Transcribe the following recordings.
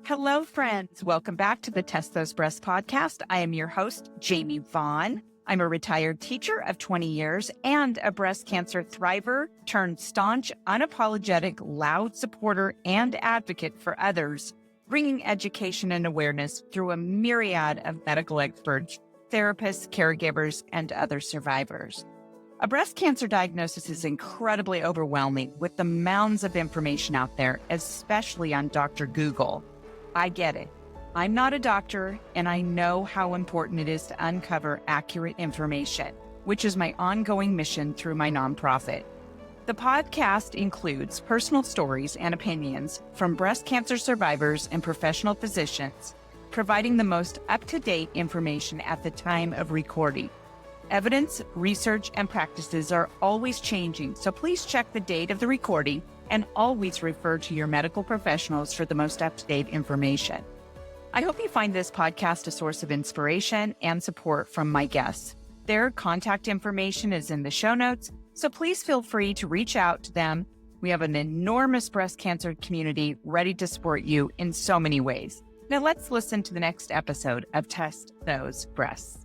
Hello, friends. Welcome back to the Test Those Breasts podcast. I am your host, Jamie Vaughn. I'm a retired teacher of 20 years and a breast cancer thriver turned staunch, unapologetic, loud supporter and advocate for others, bringing education and awareness through a myriad of medical experts, therapists, caregivers, and other survivors. A breast cancer diagnosis is incredibly overwhelming with the mounds of information out there, especially on Dr. Google. I get it. I'm not a doctor, and I know how important it is to uncover accurate information, which is my ongoing mission through my nonprofit. The podcast includes personal stories and opinions from breast cancer survivors and professional physicians, providing the most up-to-date information at the time of recording. Evidence, research, and practices are always changing, so please check the date of the recording and always refer to your medical professionals for the most up-to-date information. I hope you find this podcast a source of inspiration and support from my guests. Their contact information is in the show notes, so please feel free to reach out to them. We have an enormous breast cancer community ready to support you in so many ways. Now let's listen to the next episode of Test Those Breasts.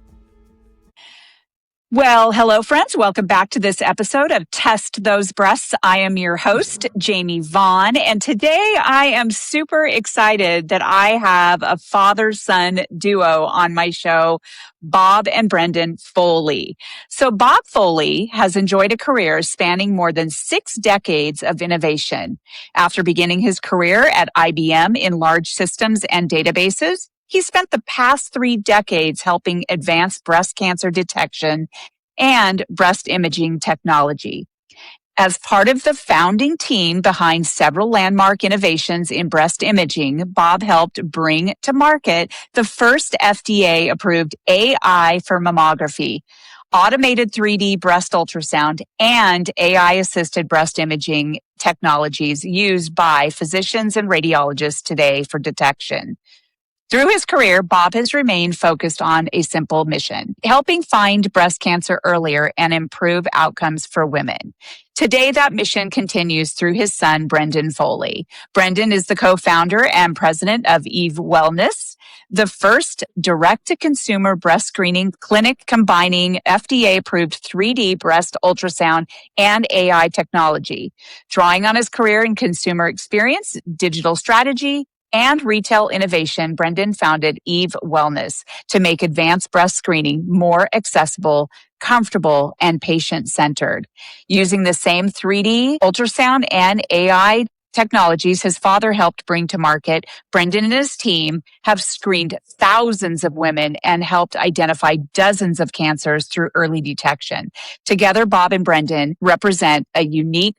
Well, hello, friends. Welcome back to this episode of Test Those Breasts. I am your host, Jamie Vaughn, and today I am super excited that I have a father-son duo on my show, Bob and Brendan Foley. So Bob Foley has enjoyed a career spanning more than 6 decades of innovation. After beginning his career at IBM in large systems and databases, he spent the past 3 decades helping advance breast cancer detection and breast imaging technology. As part of the founding team behind several landmark innovations in breast imaging, Bob helped bring to market the first FDA-approved AI for mammography, automated 3D breast ultrasound, and AI-assisted breast imaging technologies used by physicians and radiologists today for detection. Through his career, Bob has remained focused on a simple mission, helping find breast cancer earlier and improve outcomes for women. Today, that mission continues through his son, Brendan Foley. Brendan is the co-founder and president of Eve Wellness, the first direct-to-consumer breast screening clinic combining FDA-approved 3D breast ultrasound and AI technology. Drawing on his career in consumer experience, digital strategy, and retail innovation, Brendan founded Eve Wellness to make advanced breast screening more accessible, comfortable, and patient-centered. Using the same 3D ultrasound and AI technologies his father helped bring to market, Brendan and his team have screened thousands of women and helped identify dozens of cancers through early detection. Together, Bob and Brendan represent a unique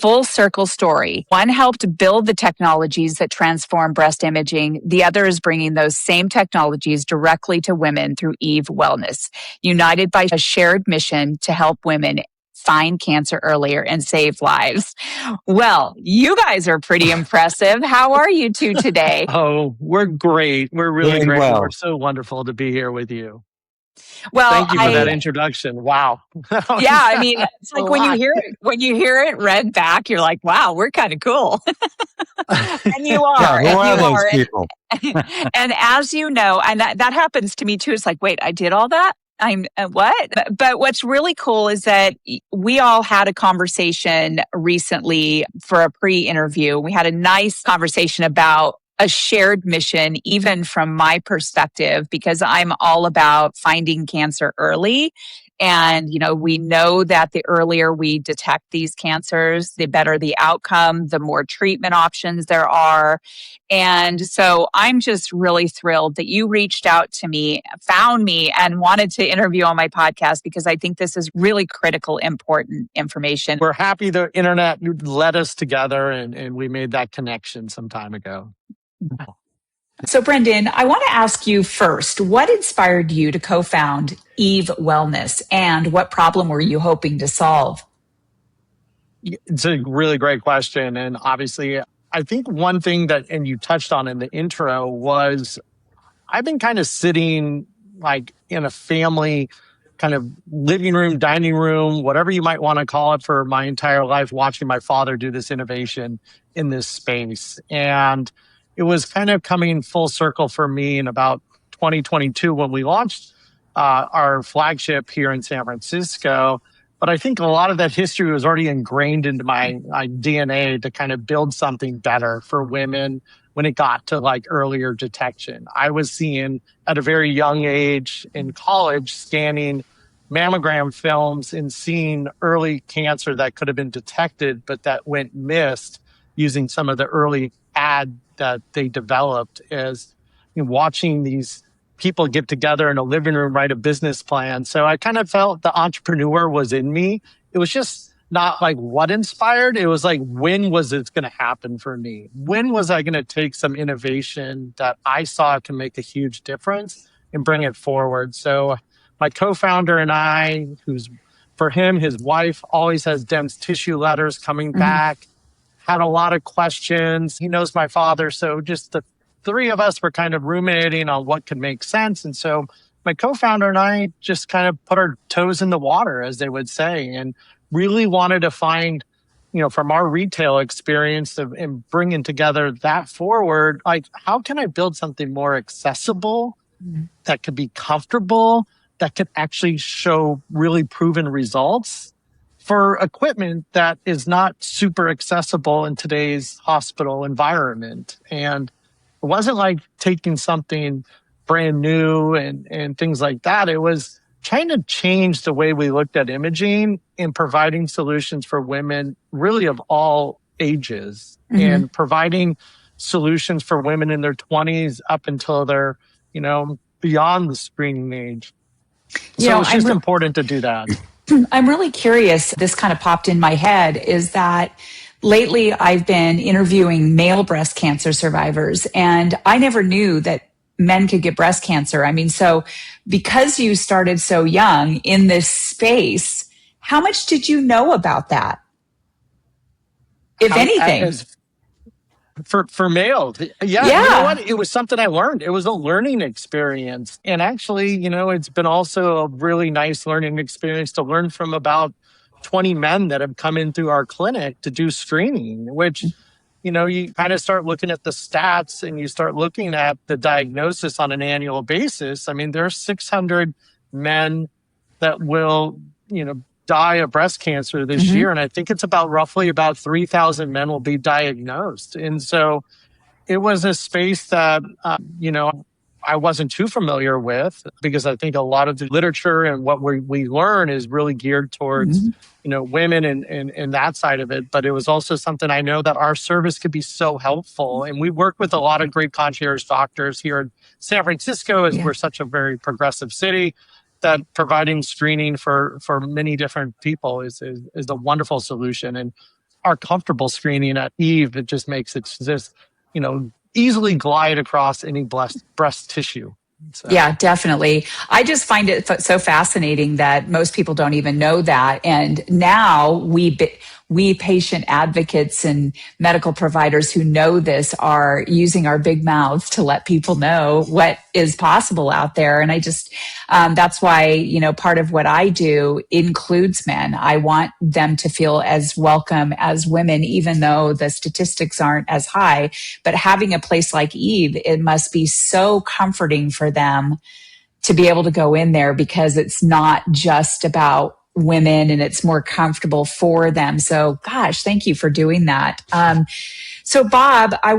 full circle story. One helped build the technologies that transform breast imaging. The other is bringing those same technologies directly to women through Eve Wellness, united by a shared mission to help women find cancer earlier and save lives. Well, you guys are pretty impressive. How are you two today? Oh, we're great. We're really Doing grateful. well. We're so wonderful to be here with you. Well, Thank you for that introduction. Wow. Yeah, I mean, it's like when you hear it read back, you're like, wow, we're kind of cool. And you are. Yeah, who and are you those are. people? And as you know, and that happens to me too. It's like, wait, I did all that? I'm what? But what's really cool is that we all had a conversation recently for a pre-interview. We had a nice conversation about a shared mission, even from my perspective, because I'm all about finding cancer early. And, we know that the earlier we detect these cancers, the better the outcome, the more treatment options there are. And so I'm just really thrilled that you reached out to me, found me, and wanted to interview on my podcast, because I think this is really critical, important information. We're happy the internet led us together and we made that connection some time ago. So, Brendan, I want to ask you first, what inspired you to co-found Eve Wellness, and what problem were you hoping to solve? It's a really great question. And obviously, I think one thing that, and you touched on in the intro, was I've been kind of sitting like in a family kind of living room, dining room, whatever you might want to call it, for my entire life, watching my father do this innovation in this space. And it was kind of coming full circle for me in about 2022 when we launched our flagship here in San Francisco. But I think a lot of that history was already ingrained into my DNA to kind of build something better for women when it got to like earlier detection. I was seeing at a very young age in college scanning mammogram films and seeing early cancer that could have been detected, but that went missed using some of the early ad that they developed as watching these people get together in a living room, write a business plan. So I kind of felt the entrepreneur was in me. It was just not like what inspired. It was like, when was it going to happen for me? When was I going to take some innovation that I saw can make a huge difference and bring it forward? So my co-founder and I, who's for him, his wife always has dense tissue letters coming back, had a lot of questions. He knows my father. So just the three of us were kind of ruminating on what could make sense. And so my co-founder and I just kind of put our toes in the water, as they would say, and really wanted to find, from our retail experience and bringing together that forward, like, how can I build something more accessible that could be comfortable, that could actually show really proven results for equipment that is not super accessible in today's hospital environment. And it wasn't like taking something brand new and things like that. It was trying to change the way we looked at imaging and providing solutions for women really of all ages, and providing solutions for women in their 20s up until they're, beyond the screening age. So it's just important to do that. I'm really curious. This kind of popped in my head is that lately I've been interviewing male breast cancer survivors, and I never knew that men could get breast cancer. I mean, so because you started so young in this space, how much did you know about that? If anything. For males. Yeah. You know what? It was something I learned. It was a learning experience. And actually, it's been also a really nice learning experience to learn from about 20 men that have come in through our clinic to do screening, which, you kind of start looking at the stats and you start looking at the diagnosis on an annual basis. I mean, there are 600 men that will, die of breast cancer this year. And I think it's roughly about 3,000 men will be diagnosed. And so it was a space that, I wasn't too familiar with, because I think a lot of the literature and what we learn is really geared towards, women and that side of it. But it was also something I know that our service could be so helpful. And we work with a lot of great concierge doctors here in San Francisco, as we're such a very progressive city, that providing screening for many different people is a wonderful solution. And our comfortable screening at Eve, it just makes it just, easily glide across any breast tissue. So. Yeah, definitely. I just find it so fascinating that most people don't even know that. And now we patient advocates and medical providers who know this are using our big mouths to let people know what is possible out there. And I just, that's why, part of what I do includes men. I want them to feel as welcome as women, even though the statistics aren't as high. But having a place like Eve, it must be so comforting for them to be able to go in there, because it's not just about women and it's more comfortable for them. So gosh, thank you for doing that. So Bob, I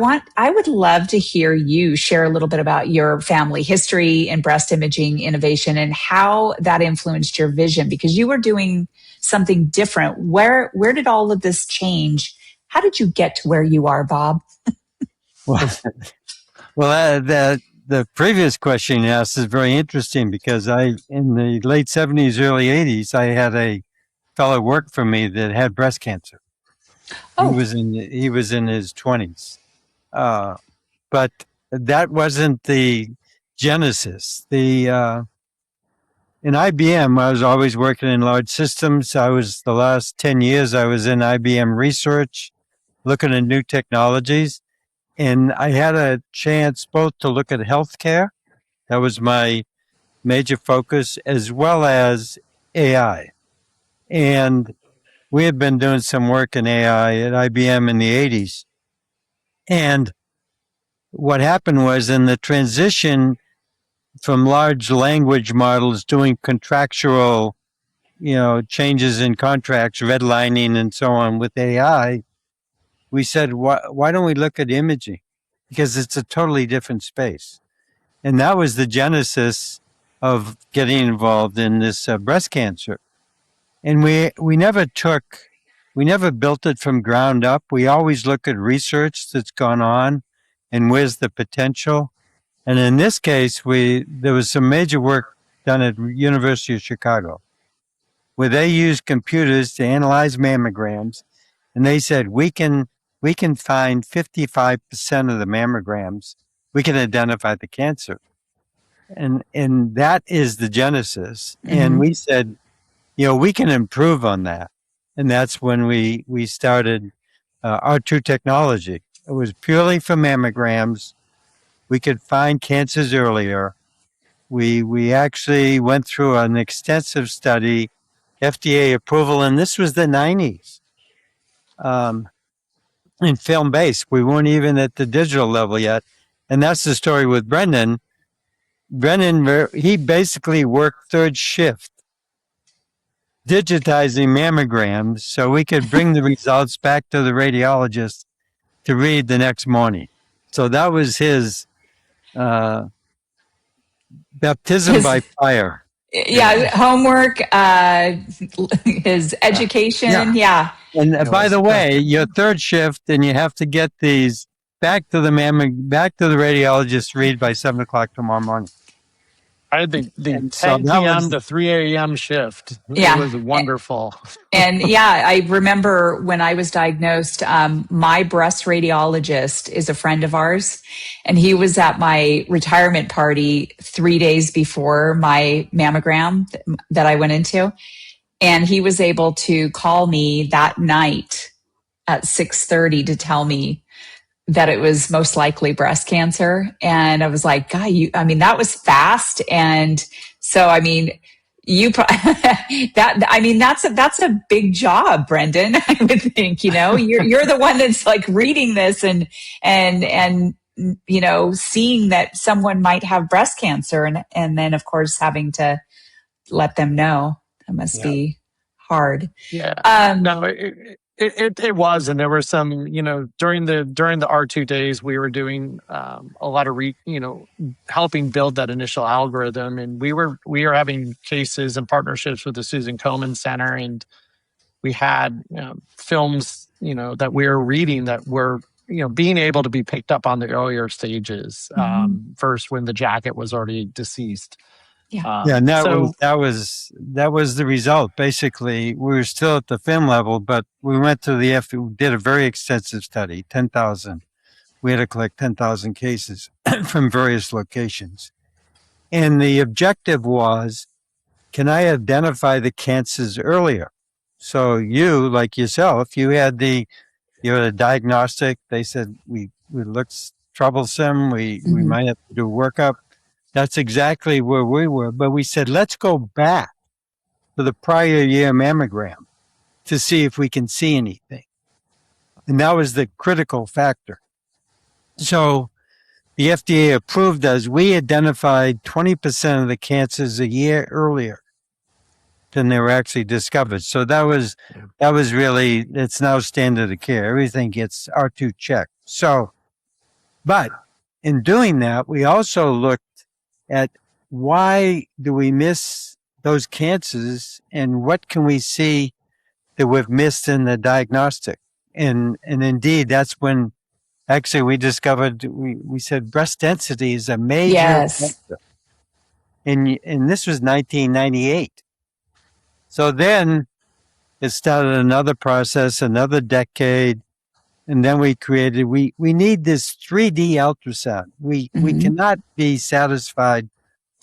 would love to hear you share a little bit about your family history in breast imaging innovation and how that influenced your vision, because you were doing something different. Where did all of this change? How did you get to where you are, Bob? Well, the previous question you asked is very interesting, because in the late 70s, early 80s, I had a fellow work for me that had breast cancer. Oh. He was in his 20s. But that wasn't the genesis. In IBM, I was always working in large systems. The last 10 years, I was in IBM research, looking at new technologies. And I had a chance both to look at healthcare. That was my major focus, as well as AI. And we had been doing some work in AI at IBM in the 80s. And what happened was in the transition from large language models doing contractual, changes in contracts, redlining and so on with AI, we said, why don't we look at imaging? Because it's a totally different space. And that was the genesis of getting involved in this breast cancer. And we never built it from ground up. We always look at research that's gone on and where's the potential. And in this case, there was some major work done at University of Chicago where they used computers to analyze mammograms, and they said we can find 55% of the mammograms, we can identify the cancer, and that is the genesis. Mm-hmm. And we said, we can improve on that, and that's when we started our true technology. It was purely for mammograms. We could find cancers earlier. We actually went through an extensive study, FDA approval, and this was the 90s. In film based, we weren't even at the digital level yet, and that's the story with Brendan. Brendan, he basically worked third shift, digitizing mammograms so we could bring the results back to the radiologist to read the next morning. So that was his baptism by fire. Yeah, homework, his education. Yeah. And by the way, your third shift, and you have to get these back to the radiologist to read by 7:00 tomorrow morning. I had the 10 p.m. to 3 a.m. shift. Yeah. It was wonderful. And I remember when I was diagnosed, my breast radiologist is a friend of ours, and he was at my retirement party 3 days before my mammogram that I went into. And he was able to call me that night at 6:30 to tell me that it was most likely breast cancer. And I was like, God, that was fast. And so, that's a big job, Brendan. I would think, you're the one that's like reading this and seeing that someone might have breast cancer and then of course having to let them know. That must be hard. Yeah. No, it was, and there were some, during the R2 days, we were doing a lot of helping build that initial algorithm, and we were having cases and partnerships with the Susan Komen Center, and we had films, that we were reading that were being able to be picked up on the earlier stages, first when the jacket was already deceased. And that was the result. Basically, we were still at the film level, but we went to we did a very extensive study, 10,000. We had to collect 10,000 cases from various locations. And the objective was, can I identify the cancers earlier? So you, like yourself, you had a diagnostic. They said, we looked troublesome. We might have to do a workup. That's exactly where we were. But we said, let's go back to the prior year mammogram to see if we can see anything. And that was the critical factor. So the FDA approved us. We identified 20% of the cancers a year earlier than they were actually discovered. So that was really, it's now standard of care. Everything gets R2 checked. So, but in doing that, we also looked at why do we miss those cancers and what can we see that we've missed in the diagnostic. And indeed, that's when actually we discovered, we said breast density is a major factor. And this was 1998. So then it started another process, another decade. And then we created, we need this 3D ultrasound. We cannot be satisfied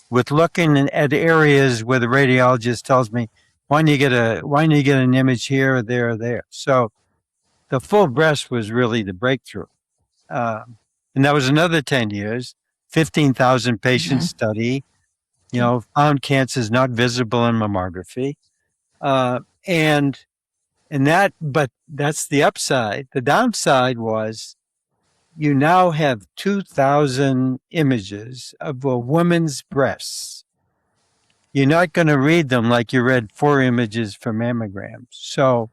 with looking at areas where the radiologist tells me, why don't you get an image here or there or there? So the full breast was really the breakthrough. And that was another 10 years, 15,000 patient study, found cancers not visible in mammography. But that's the upside. The downside was you now have 2,000 images of a woman's breasts. You're not going to read them like you read 4 images for mammograms.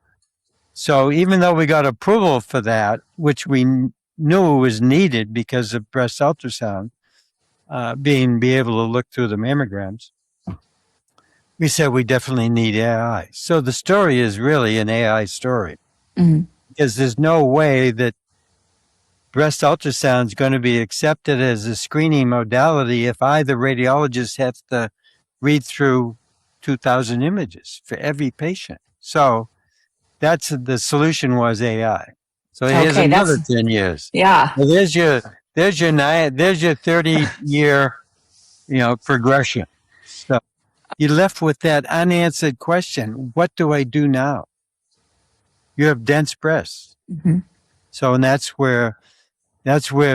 So even though we got approval for that, which we knew was needed because of breast ultrasound, be able to look through the mammograms, we said we definitely need AI. So the story is really an AI story, because there's no way that breast ultrasound is going to be accepted as a screening modality if I, the radiologist, have to read through 2,000 images for every patient. So that's the solution was AI. So here's another 10 years. Yeah. Well, there's your 30-year, progression. So you're left with that unanswered question. What do I do now? You have dense breasts. So, and that's where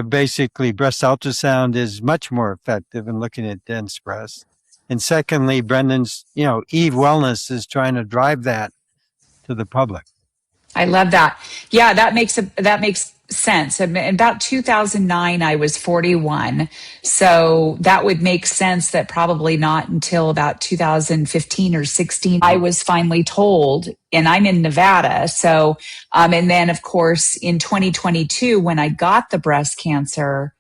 basically breast ultrasound is much more effective in looking at dense breasts. And secondly, Brendan's, Eve Wellness is trying to drive that to the public. I love that. Yeah, that makes sense. In about 2009, I was 41. So that would make sense that probably not until about 2015 or 16, I was finally told, and I'm in Nevada. So, and then of course in 2022, when I got the breast cancer,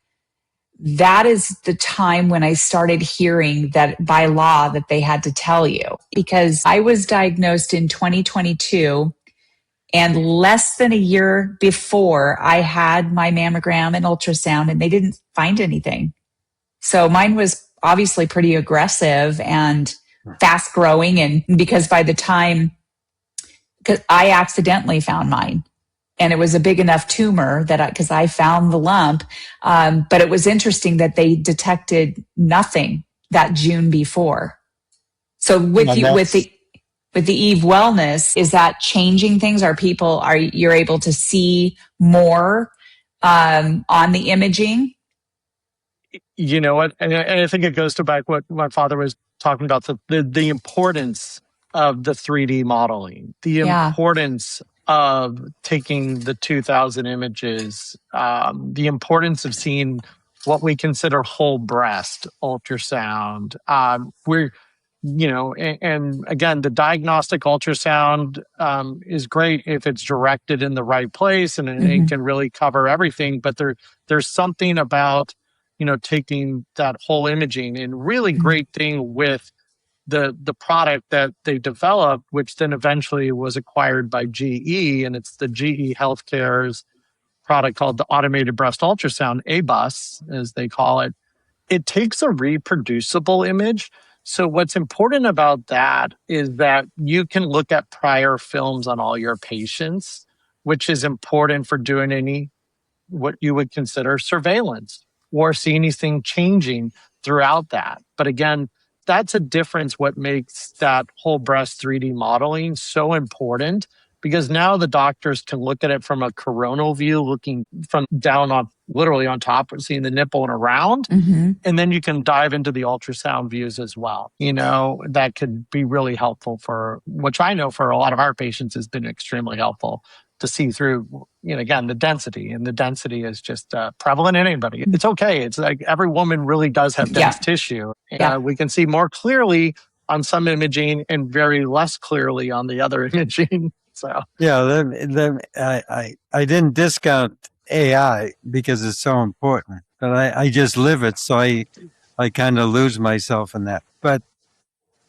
that is the time when I started hearing that by law that they had to tell you, because I was diagnosed in 2022. And less than a year before, I had my mammogram and ultrasound, and they didn't find anything. So mine was obviously pretty aggressive and fast growing. And because by the time, because I accidentally found mine, and it was a big enough tumor that because I found the lump. But it was interesting that they detected nothing that June before. So with the Eve Wellness, is that changing things? You're able to see more on the imaging? You know what? And I think it goes to back what my father was talking about, the importance of the 3D modeling, the importance of taking the 2,000 images, the importance of seeing what we consider whole breast ultrasound. And again, the diagnostic ultrasound is great if it's directed in the right place and it can really cover everything. But there's something about, taking that whole imaging, and really great thing with the product that they developed, which then eventually was acquired by GE, and it's the GE Healthcare's product called the automated breast ultrasound, ABUS, as they call it. It takes a reproducible image. So what's important about that is that you can look at prior films on all your patients, which is important for doing what you would consider surveillance or see anything changing throughout that. But again, that's a difference, what makes that whole breast 3D modeling so important, because now the doctors can look at it from a coronal view, looking from down on, literally on top, seeing the nipple and around. And then you can dive into the ultrasound views as well. That could be really helpful which I know for a lot of our patients has been extremely helpful to see through, again, the density. And the density is just prevalent in anybody. It's okay. It's like every woman really does have dense tissue. We can see more clearly on some imaging and very less clearly on the other imaging. So I didn't discount AI because it's so important, but I just live it, so I kind of lose myself in that. But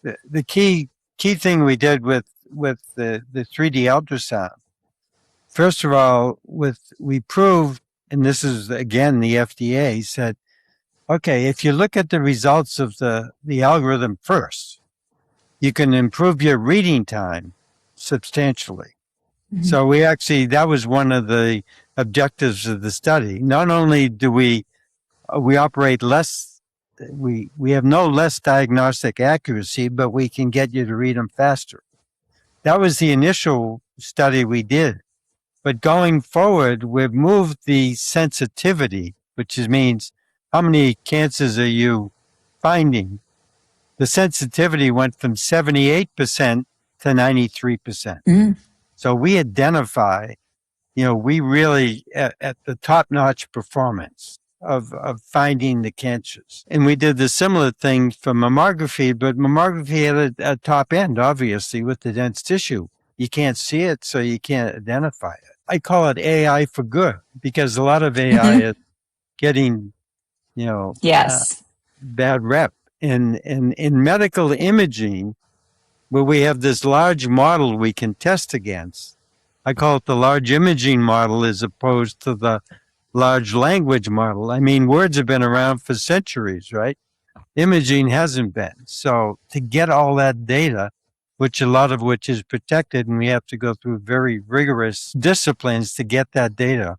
the key thing we did with the 3D ultrasound, first of all, we proved, and this is again the FDA said, okay, if you look at the results of the algorithm first, you can improve your reading time substantially. So that was one of the objectives of the study. Not only do we operate less, we have no less diagnostic accuracy, but we can get you to read them faster. That was the initial study we did. But going forward, we've moved the sensitivity, which means how many cancers are you finding? The sensitivity went from 78% to 93%. So we identify we really at the top-notch performance of finding the cancers. And we did the similar thing for mammography, but mammography had a top end, obviously, with the dense tissue. You can't see it, so you can't identify it. I call it AI for good, because a lot of AI is getting, Yes. bad rep. In medical imaging, where we have this large model we can test against, I call it the large imaging model as opposed to the large language model. I mean, words have been around for centuries, right? Imaging hasn't been. So to get all that data, which a lot of which is protected, and we have to go through very rigorous disciplines to get that data,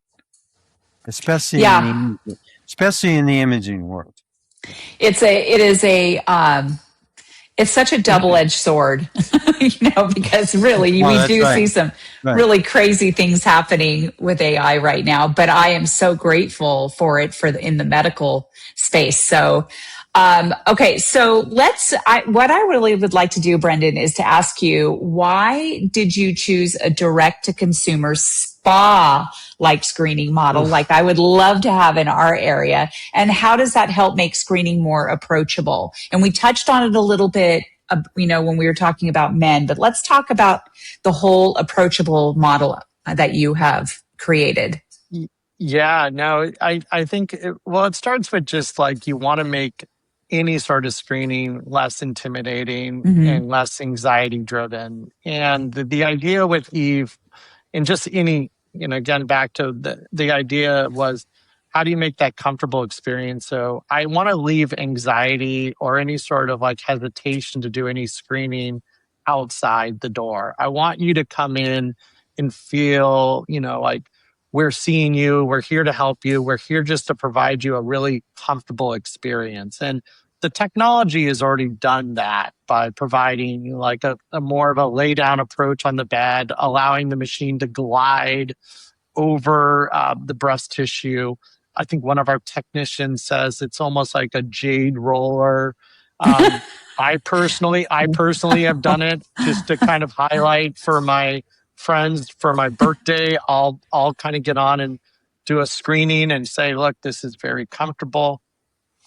especially in the imaging world. It's such a double-edged sword, because really we do right. see some really crazy things happening with AI right now, but I am so grateful for it in the medical space. So, okay, so what I really would like to do, Brendan, is to ask you, why did you choose a direct-to-consumer spa-like screening model, like I would love to have in our area? And how does that help make screening more approachable? And we touched on it a little bit, when we were talking about men, but let's talk about the whole approachable model that you have created. Yeah, no, I think, it starts with just like you want to make any sort of screening less intimidating and less anxiety driven. And the idea with Eve, and just any, again, back to the idea was, how do you make that comfortable experience? So I want to leave anxiety or any sort of like hesitation to do any screening outside the door. I want you to come in and feel, like, we're seeing you, we're here to help you, we're here just to provide you a really comfortable experience. And the technology has already done that by providing like a more of a lay down approach on the bed, allowing the machine to glide over the breast tissue. I think one of our technicians says it's almost like a jade roller. I personally have done it just to kind of highlight for my friends for my birthday. I'll kind of get on and do a screening and say, look, this is very comfortable.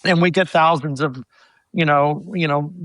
And we get thousands of,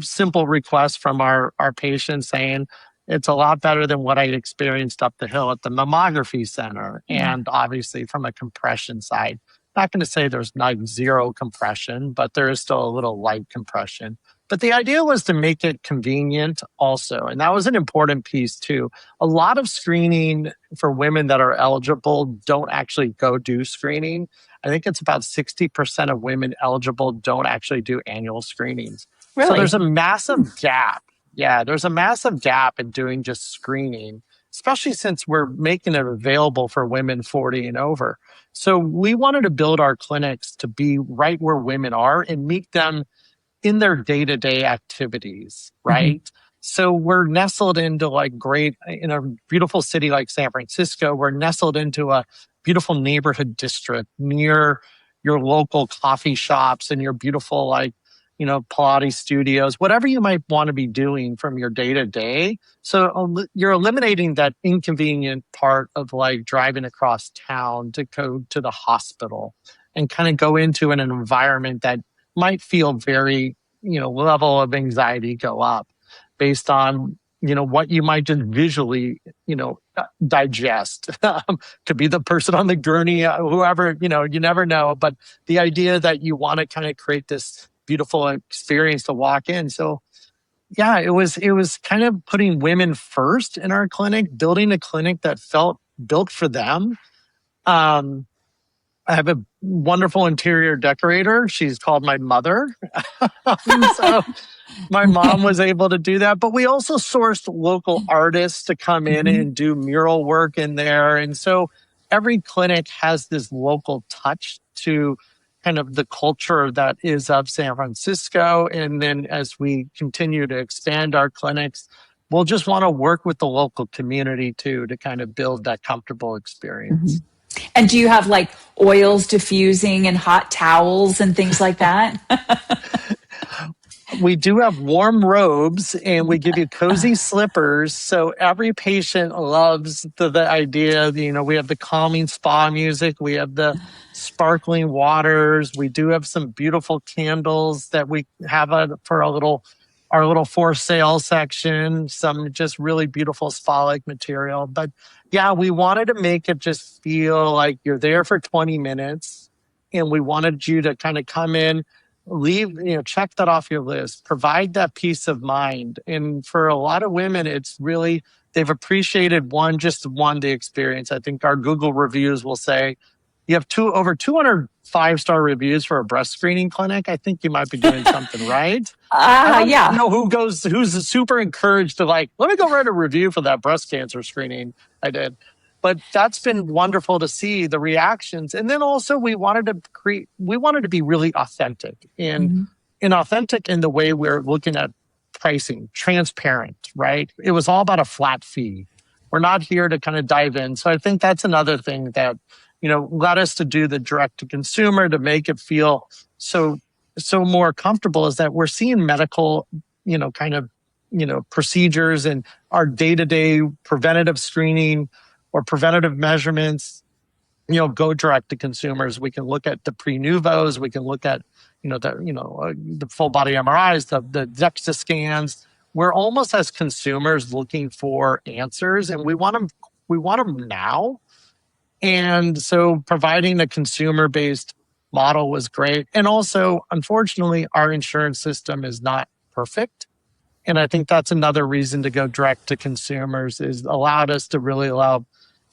simple requests from our patients saying it's a lot better than what I experienced up the hill at the mammography center. And obviously from a compression side, not going to say there's not zero compression, but there is still a little light compression. But the idea was to make it convenient also. And that was an important piece too. A lot of screening for women that are eligible don't actually go do screening. I think it's about 60% of women eligible don't actually do annual screenings. Really? So there's a massive gap. Yeah, there's a massive gap in doing just screening, especially since we're making it available for women 40 and over. So we wanted to build our clinics to be right where women are and meet them in their day-to-day activities, right? So we're nestled into in a beautiful city like San Francisco. We're nestled into a beautiful neighborhood district near your local coffee shops and your beautiful Pilates studios, whatever you might want to be doing from your day-to-day. So you're eliminating that inconvenient part of driving across town to go to the hospital and kind of go into an environment that might feel very, level of anxiety go up based on, what you might just visually, digest. Could be the person on the gurney, whoever, you never know. But the idea that you want to kind of create this beautiful experience to walk in. So yeah, it was kind of putting women first in our clinic, building a clinic that felt built for them. I have a wonderful interior decorator. She's called my mother. So my mom was able to do that. But we also sourced local artists to come in and do mural work in there. And so every clinic has this local touch to kind of the culture that is of San Francisco. And then as we continue to expand our clinics, we'll just want to work with the local community too to kind of build that comfortable experience. And do you have oils diffusing and hot towels and things like that? We do have warm robes and we give you cozy slippers. So every patient loves the idea. We have the calming spa music. We have the sparkling waters. We do have some beautiful candles that we have for our little for sale section, some just really beautiful spa-like material. But yeah, we wanted to make it just feel like you're there for 20 minutes and we wanted you to kind of come in, leave, check that off your list, provide that peace of mind. And for a lot of women, it's really, they've appreciated the experience. I think our Google reviews will say, you have over 200 5-star reviews for a breast screening clinic. I think you might be doing something right. I don't know who's super encouraged to let me go write a review for that breast cancer screening I did. But that's been wonderful to see the reactions. And then also we wanted to be really authentic and authentic in the way we're looking at pricing, transparent, right? It was all about a flat fee. We're not here to kind of dive in. So I think that's another thing that, led us to do the direct to consumer to make it feel so more comfortable, is that we're seeing medical, procedures and our day-to-day preventative screening or preventative measurements, go direct to consumers. We can look at the pre-nuvos. We can look at, the full body MRIs, the DEXA scans. We're almost as consumers looking for answers, and we want them now. And so providing a consumer-based model was great. And also, unfortunately, our insurance system is not perfect. And I think that's another reason to go direct to consumers, is allowed us to really allow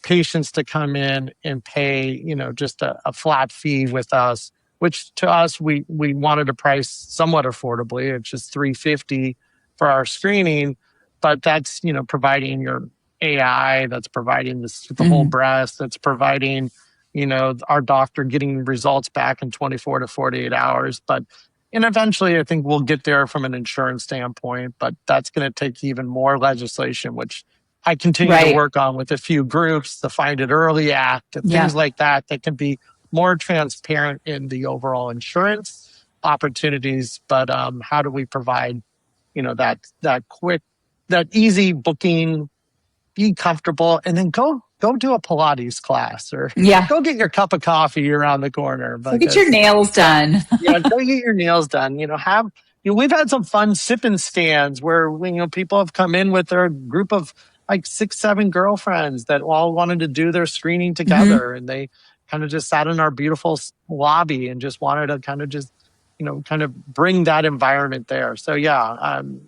patients to come in and pay, just a flat fee with us, which to us, we wanted to price somewhat affordably. It's just $350 for our screening, but that's, providing your AI, that's providing the whole breast, that's providing, our doctor getting results back in 24 to 48 hours. And eventually I think we'll get there from an insurance standpoint, but that's going to take even more legislation, which I continue to work on with a few groups, the Find It Early Act, things like that can be more transparent in the overall insurance opportunities. But how do we provide, that quick, that easy booking, be comfortable, and then go do a Pilates class or go get your cup of coffee around the corner. Go get your nails done. Go get your nails done. We've had some fun sipping stands where people have come in with their group of 6, 7 girlfriends that all wanted to do their screening together, and they kind of just sat in our beautiful lobby and just wanted to kind of bring that environment there. So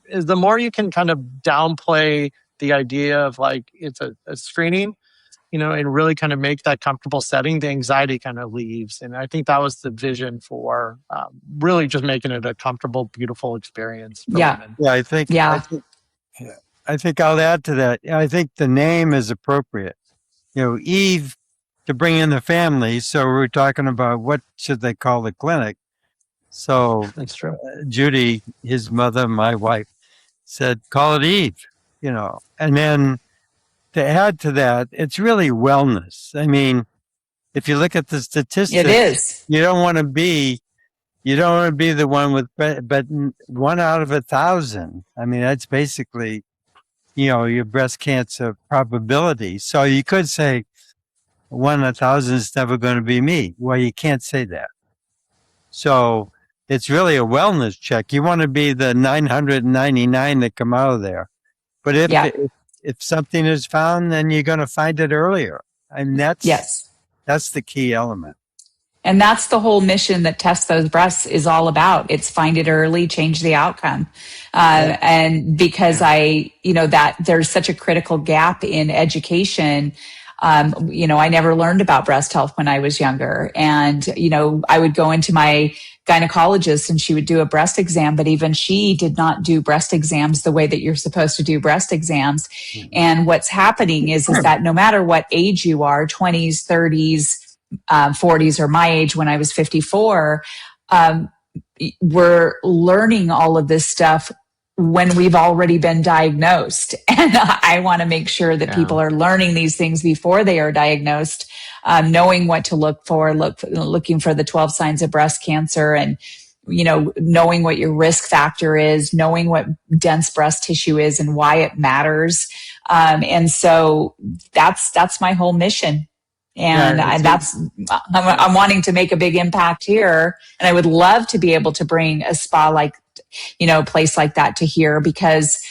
is the more you can kind of downplay the idea of it's a screening, and really kind of make that comfortable setting, the anxiety kind of leaves. And I think that was the vision for really just making it a comfortable, beautiful experience for women. I think I'll add to that. I think the name is appropriate. Eve, to bring in the family. So we're talking about what should they call the clinic. So that's true. Judy, his mother, my wife, said, call it Eve, and then to add to that, it's really wellness. I mean, if you look at the statistics, it is. You don't want to be the one with, but 1 out of 1,000. I mean, that's basically, your breast cancer probability. So you could say 1 in 1,000 is never going to be me. Well, you can't say that. So it's really a wellness check. You want to be the 999 that come out of there. But if something is found, then you're going to find it earlier. And that's the key element. And that's the whole mission that Test Those Breasts is all about. It's find it early, change the outcome. And because that there's such a critical gap in education. I never learned about breast health when I was younger. And, I would go into my gynecologist and she would do a breast exam, but even she did not do breast exams the way that you're supposed to do breast exams. Mm-hmm. And what's happening is that no matter what age you are, 20s, 30s, 40s, or my age when I was 54, we're learning all of this stuff when we've already been diagnosed. And I want to make sure that people are learning these things before they are diagnosed, knowing what to look for, looking for the 12 signs of breast cancer. And knowing what your risk factor is, knowing what dense breast tissue is and why it matters. And so that's my whole mission. And I'm wanting to make a big impact here. And I would love to be able to bring a spa like, place like that to here, because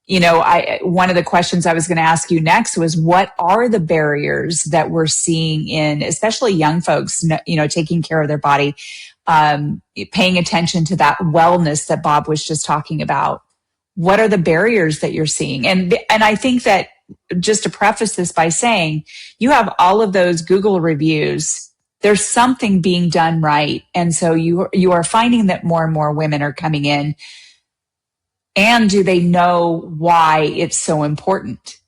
one of the questions I was going to ask you next was, what are the barriers that we're seeing in, especially young folks, taking care of their body, paying attention to that wellness that Bob was just talking about? What are the barriers that you're seeing? And I think that, just to preface this by saying, you have all of those Google reviews. There's something being done right. And so you are finding that more and more women are coming in. And do they know why it's so important?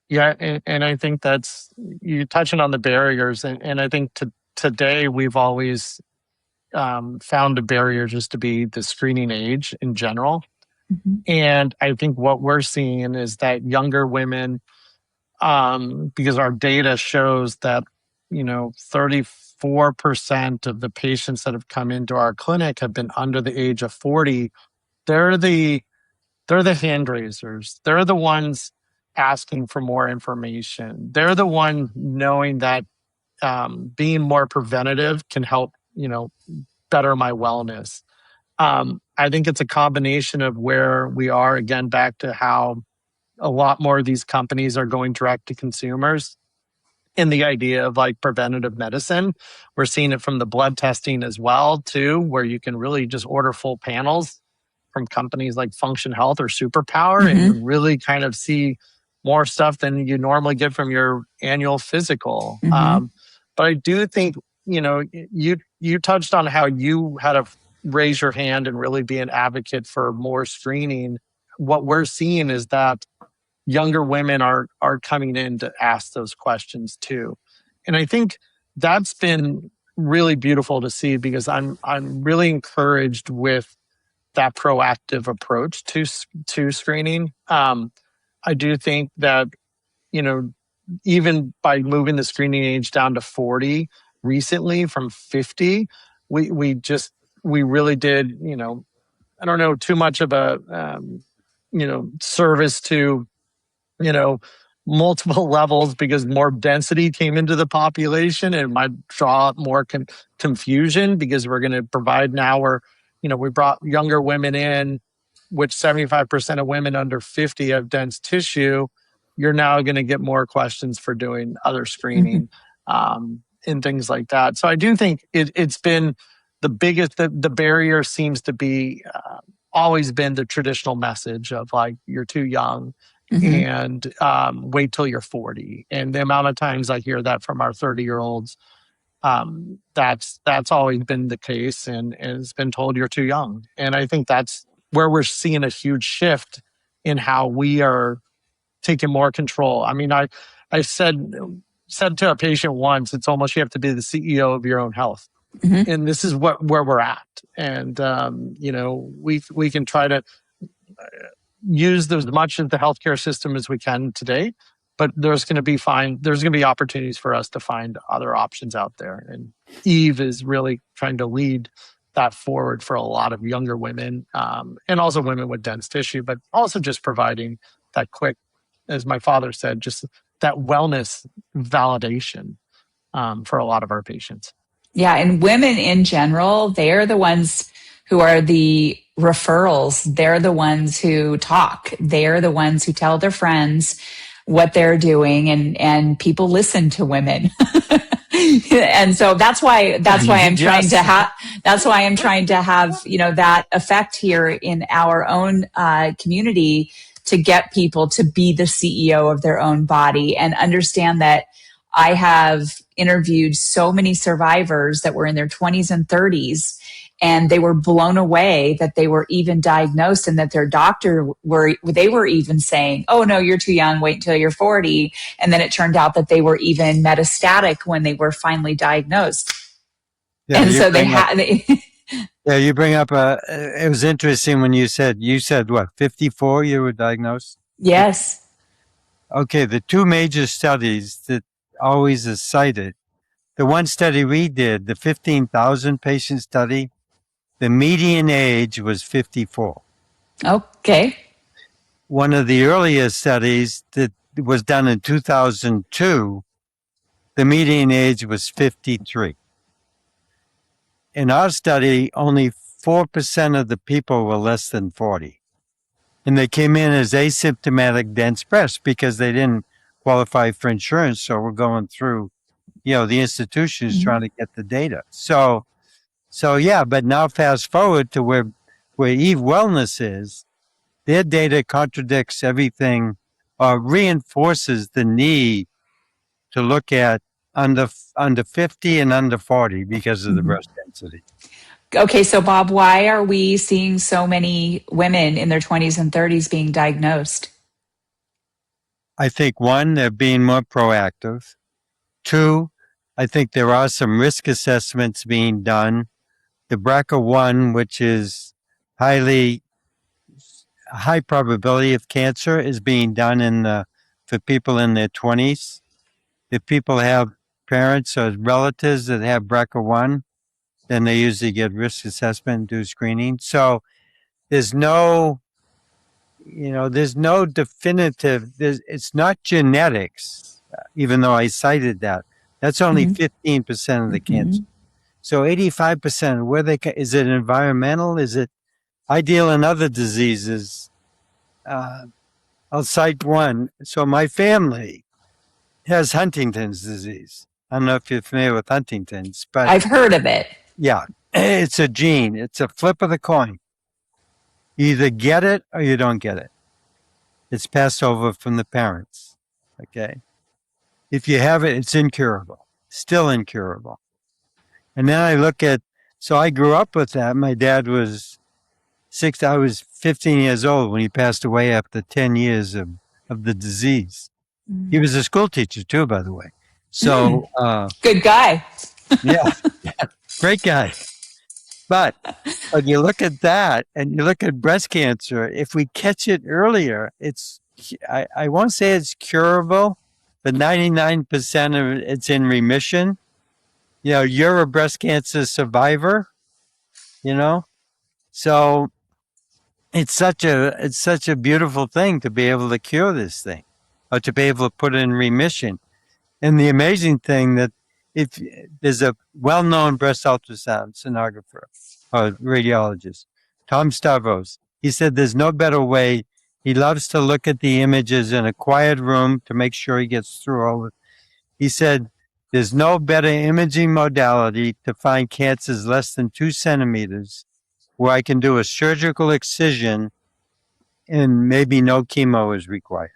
Yeah, and I think you're touching on the barriers. And I think today we've always found a barrier just to be the screening age in general. Mm-hmm. And I think what we're seeing is that younger women, because our data shows that, 34% of the patients that have come into our clinic have been under the age of 40. They're the hand raisers. They're the ones asking for more information. They're the one knowing that being more preventative can help, better my wellness. I think it's a combination of where we are, again, back to how a lot more of these companies are going direct to consumers, in the idea of like preventative medicine. We're seeing it from the blood testing as well, too, where you can really just order full panels from companies like Function Health or Superpower, mm-hmm. and really kind of see more stuff than you normally get from your annual physical. Mm-hmm. But I do think, you touched on how you had to raise your hand and really be an advocate for more screening. What we're seeing is that younger women are coming in to ask those questions too. And I think that's been really beautiful to see, because I'm really encouraged with that proactive approach to screening. I do think that, even by moving the screening age down to 40 recently from 50, we really did, I don't know, too much of a, service to, multiple levels, because more density came into the population and might draw more confusion, because we're going to provide now where, we brought younger women in, which 75% of women under 50 have dense tissue. You're now going to get more questions for doing other screening, mm-hmm. And things like that. So I do think it's been the biggest, the barrier seems to be always been the traditional message of like, you're too young, mm-hmm. and wait till you're 40. And the amount of times I hear that from our 30-year-olds, that's always been the case, and it's been told you're too young. And I think that's where we're seeing a huge shift in how we are taking more control. I mean, I said to a patient once, it's almost you have to be the CEO of your own health. Mm-hmm. And this is where we're at. And, we can try to use as much of the healthcare system as we can today, but there's going to be opportunities for us to find other options out there. And Eve is really trying to lead that forward for a lot of younger women, and also women with dense tissue, but also just providing that quick, as my father said, just that wellness validation for a lot of our patients. Yeah, and women in general, they're the ones who are the referrals. They're the ones who talk. They're the ones who tell their friends what they're doing, and people listen to women. And so that's why I'm trying to have that effect here in our own community, to get people to be the CEO of their own body and understand that I have interviewed so many survivors that were in their 20s and 30s, and they were blown away that they were even diagnosed, and that their doctor were even saying, "Oh no, you're too young, wait until you're 40." And then it turned out that they were even metastatic when they were finally diagnosed. Yeah, and so you bring up it was interesting when you said what, 54 you were diagnosed? Yes. Okay, the two major studies that always is cited the one study we did, the 15,000 patient study, the median age was 54. Okay. One of the earliest studies that was done in 2002, the median age was 53. In our study, only 4% of the people were less than 40. And they came in as asymptomatic dense breast because they didn't qualify for insurance. So we're going through, the institutions trying to get the data. So yeah, but now fast forward to where Eve Wellness is, their data contradicts everything or reinforces the need to look at under 50 and under 40 because of the breast density. Okay, so Bob, why are we seeing so many women in their 20s and 30s being diagnosed? I think one, they're being more proactive. Two, I think there are some risk assessments being done. The BRCA1, which is high probability of cancer, is being done for people in their 20s. If people have parents or relatives that have BRCA1, then they usually get risk assessment and do screening. So there's no definitive, it's not genetics, even though I cited that. That's only 15% of the cancer. So 85%, is it environmental? Is it ideal in other diseases? I'll cite one. So my family has Huntington's disease. I don't know if you're familiar with Huntington's, but I've heard of it. yeah, it's a gene. It's a flip of the coin. You either get it or you don't get it. It's passed over from the parents. Okay. If you have it, it's incurable, still incurable. And then so I grew up with that. My dad was I was 15 years old when he passed away after 10 years of the disease. He was a school teacher too, by the way. So, good guy. Yeah, great guy. But you look at that and you look at breast cancer, if we catch it earlier, I won't say it's curable, but 99% of it's in remission. You're a breast cancer survivor, so it's such a beautiful thing to be able to cure this thing or to be able to put it in remission. And the amazing thing that if there's a well-known breast ultrasound sonographer or radiologist, Tom Stavros, he said there's no better way. He loves to look at the images in a quiet room to make sure he gets through all of it. He said there's no better imaging modality to find cancers less than 2 centimeters where I can do a surgical excision and maybe no chemo is required.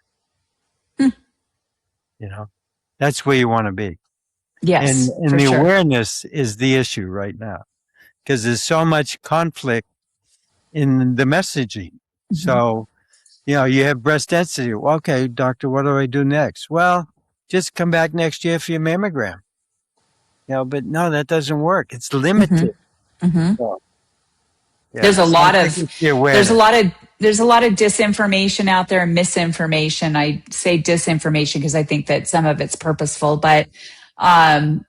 That's where you want to be. Yes. And the awareness is the issue right now because there's so much conflict in the messaging. So, you have breast density. Well, okay, doctor, what do I do next? Well, just come back next year for your mammogram. But no, that doesn't work. It's limited. So, there's a lot of disinformation out there and misinformation. I say disinformation because I think that some of it's purposeful, but even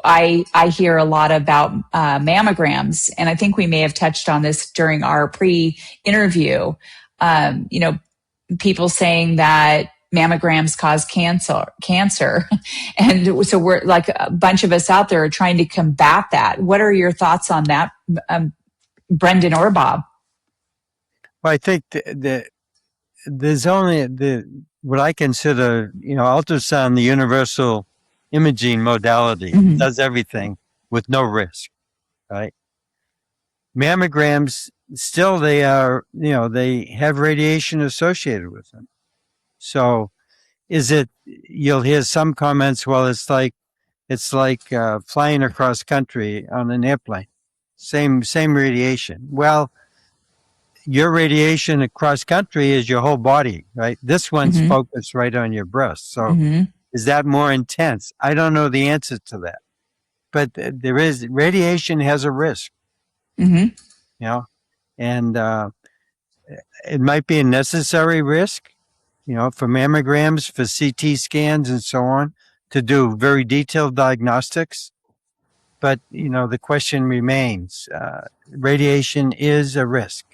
I hear a lot about mammograms, and I think we may have touched on this during our pre-interview. People saying that mammograms cause cancer. And so we're like a bunch of us out there are trying to combat that. What are your thoughts on that, Brendan or Bob? Well, I think there's only what I consider, ultrasound, the universal imaging modality, does everything with no risk, right? Mammograms, still they they have radiation associated with them. So you'll hear some comments, well, it's like flying across country on an airplane. Same radiation. Well, your radiation across country is your whole body, right? This one's focused right on your breast. So is that more intense? I don't know the answer to that. But radiation has a risk, and it might be a necessary risk, for mammograms, for CT scans and so on. to do very detailed diagnostics. But, the question remains, radiation is a risk.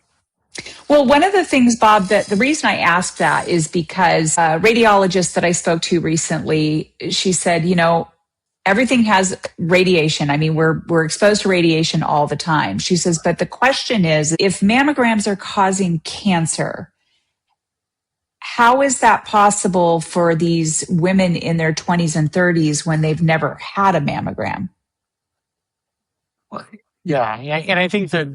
Well, one of the things, Bob, that the reason I asked that is because a radiologist that I spoke to recently, she said, everything has radiation. I mean, we're exposed to radiation all the time. She says, but the question is, if mammograms are causing cancer, how is that possible for these women in their 20s and 30s when they've never had a mammogram? Yeah, and I think that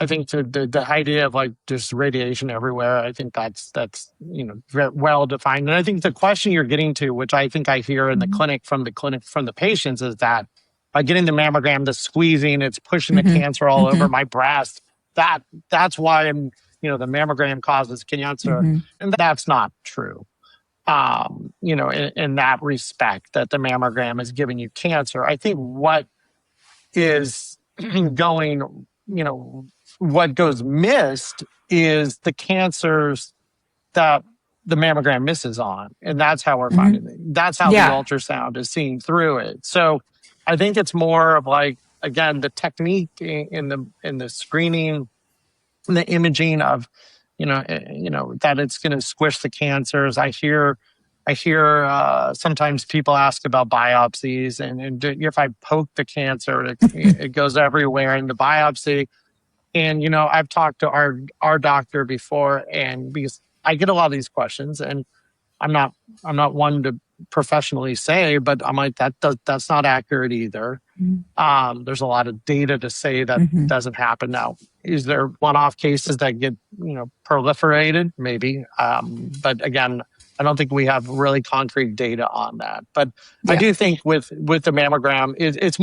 the idea of like just radiation everywhere, I think that's very well defined. And I think the question you're getting to, which I think I hear in the clinic from the patients, is that by getting the mammogram, the squeezing, it's pushing the cancer all over my breast. That's why the mammogram causes cancer, and that's not true. In that respect, that the mammogram is giving you cancer. I think what is going, what goes missed is the cancers that the mammogram misses on. And that's how we're finding it. That's how the ultrasound is seeing through it. So I think it's more of like, again, the technique in the screening, the imaging of, that it's going to squish the cancers. I hear sometimes people ask about biopsies, and if I poke the cancer, it goes everywhere in the biopsy. And I've talked to our doctor before, and because I get a lot of these questions, and I'm not one to professionally say, but I'm like, that's not accurate either. There's a lot of data to say that doesn't happen. Now, is there one-off cases that get proliferated? Maybe, but again, I don't think we have really concrete data on that. But I do think with the mammogram, it's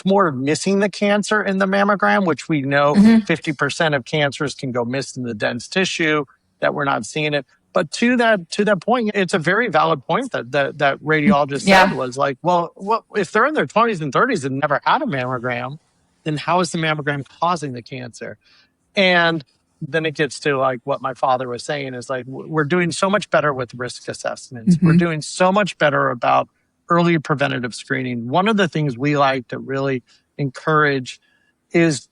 more of missing the cancer in the mammogram, which we know 50% of cancers can go missed in the dense tissue, that we're not seeing it. But to that point, it's a very valid point that radiologist said, was like, well, if they're in their 20s and 30s and never had a mammogram, then how is the mammogram causing the cancer? And then it gets to like what my father was saying, is like, we're doing so much better with risk assessments. We're doing so much better about early preventative screening. One of the things we like to really encourage is,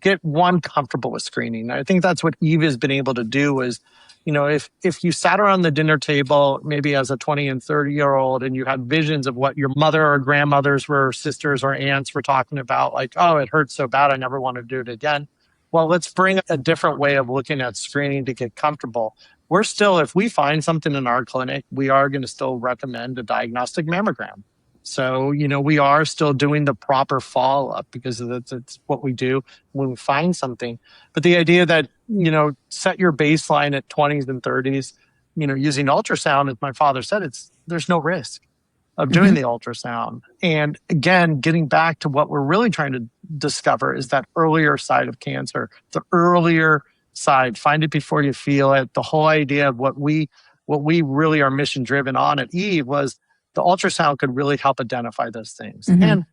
get one comfortable with screening. I think that's what Eve has been able to do is, if you sat around the dinner table, maybe as a 20 and 30-year-old, and you had visions of what your mother or grandmothers or sisters or aunts were talking about, like, oh, it hurts so bad, I never want to do it again. Well, let's bring a different way of looking at screening to get comfortable. We're still, if we find something in our clinic, we are going to still recommend a diagnostic mammogram. So, we are still doing the proper follow-up because that's what we do when we find something. But the idea that, set your baseline at 20s and 30s, using ultrasound, as my father said, there's no risk of doing the ultrasound. And again, getting back to what we're really trying to discover is that earlier side of cancer, the earlier side, find it before you feel it. The whole idea of what we really are mission driven on at Eve was the ultrasound could really help identify those things. And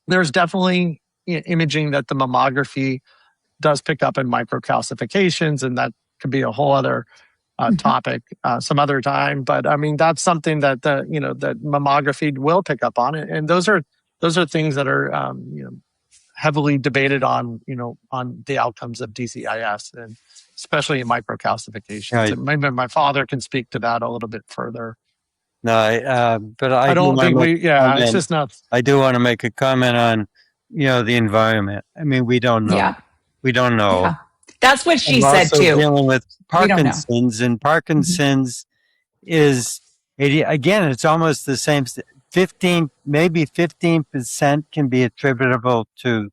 there's definitely imaging that the mammography does pick up in microcalcifications, and that could be a whole other topic some other time. But I mean, that's something that that mammography will pick up on, and those are things that are heavily debated on on the outcomes of DCIS, and especially in microcalcifications. Right. And maybe my father can speak to that a little bit further. No, but I don't think it's just not. I do want to make a comment on, the environment. I mean, we don't know. Yeah. We don't know. Yeah. That's what she We're said also too. dealing with Parkinson's, and Parkinson's is, again, it's almost the same. 15% can be attributable to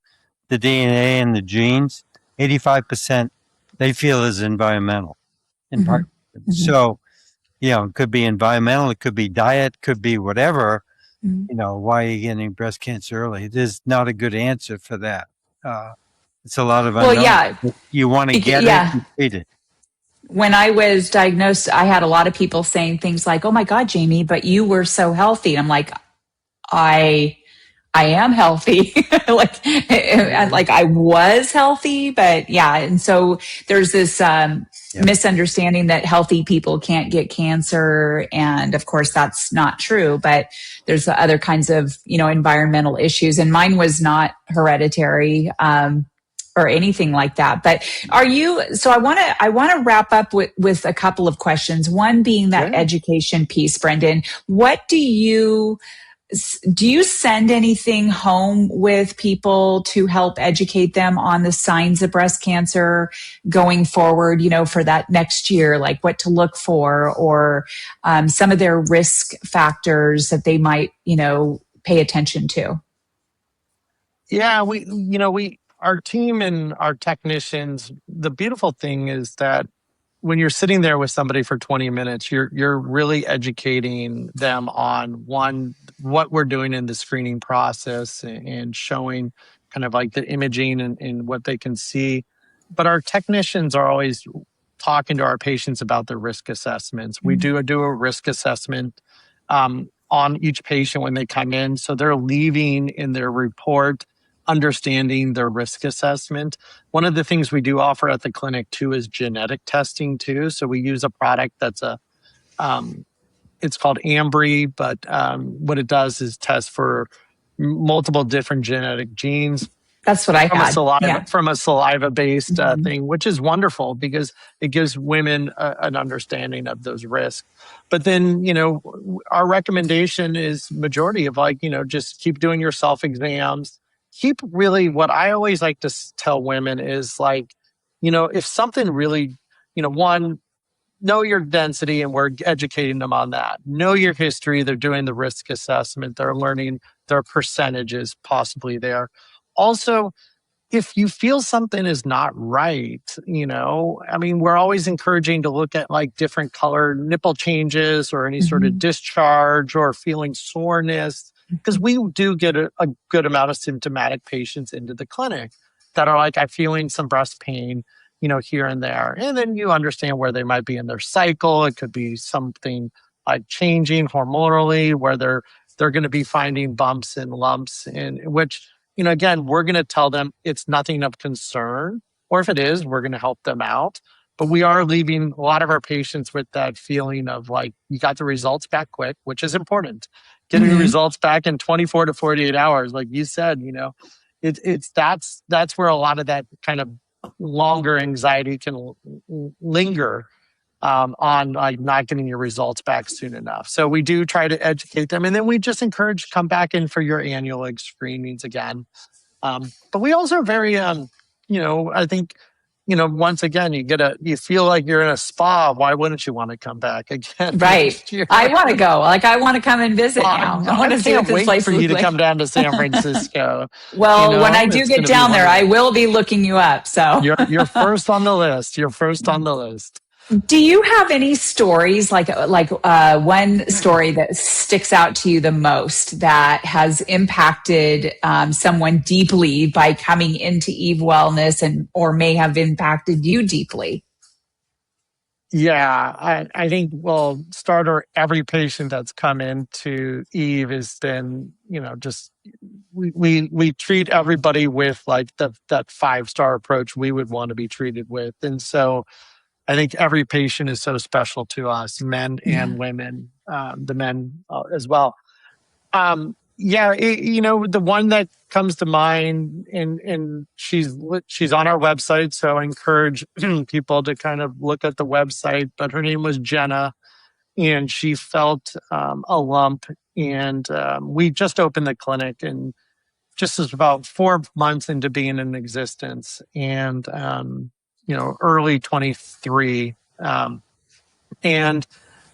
the DNA and the genes. 85% they feel is environmental in Parkinson's. So, it could be environmental, it could be diet, could be whatever. Why are you getting breast cancer early? There's not a good answer for that. It's a lot of unknown. Well, yeah. You want to get it and treat it. When I was diagnosed, I had a lot of people saying things like, "Oh my God, Jamie, but you were so healthy." I'm like, I am healthy. like I was healthy, but yeah. And so there's this misunderstanding that healthy people can't get cancer. And of course, that's not true, but there's the other kinds of, environmental issues. And mine was not hereditary. Or anything like that. But so I want to wrap up with a couple of questions. One being that education piece, Brendan. What do you send anything home with people to help educate them on the signs of breast cancer going forward, for that next year, like what to look for, or some of their risk factors that they might, pay attention to? Yeah, our team and our technicians, the beautiful thing is that when you're sitting there with somebody for 20 minutes, you're really educating them on what we're doing in the screening process and showing kind of like the imaging and what they can see. But our technicians are always talking to our patients about their risk assessments. We do a risk assessment on each patient when they come in. So they're leaving in their report understanding their risk assessment. One of the things we do offer at the clinic too is genetic testing too. So we use a product that's it's called Ambry, but what it does is test for multiple different genetic genes. That's what I had. From a saliva-based thing, which is wonderful because it gives women an understanding of those risks. But then, our recommendation is majority of just keep doing your self-exams. Keep really, what I always like to tell women is if something really, one, know your density, and we're educating them on that. Know your history. They're doing the risk assessment. They're learning their percentages possibly there. Also, if you feel something is not right, we're always encouraging to look at different color nipple changes or any sort of discharge or feeling soreness, because we do get a good amount of symptomatic patients into the clinic that are I'm feeling some breast pain, here and there. And then you understand where they might be in their cycle. It could be something changing hormonally, where they're going to be finding bumps and lumps, in which, again, we're going to tell them it's nothing of concern, or if it is, we're going to help them out. But we are leaving a lot of our patients with that feeling of you got the results back quick, which is important. Getting the results back in 24 to 48 hours, like you said, that's where a lot of that kind of longer anxiety can linger on not getting your results back soon enough. So we do try to educate them, and then we just encourage come back in for your annual screenings again. But we also are very, I think, once again, you feel like you're in a spa. Why wouldn't you want to come back again? Right. I want to go. I want to come and visit now. I want to see what this place for you to come down to San Francisco. Well, when I do get down there, I will be looking you up. So you're first on the list. You're first on the list. Do you have any stories, like one story that sticks out to you the most that has impacted someone deeply by coming into Eve Wellness, or may have impacted you deeply? Yeah, I think, every patient that's come into Eve has been, just we treat everybody with that 5-star approach we would want to be treated with, and so I think every patient is so special to us, men and women, the men as well. The one that comes to mind, and she's on our website, so I encourage people to kind of look at the website. But her name was Jenna, and she felt a lump, and we just opened the clinic, and just was about 4 months into being in existence, and early 23. And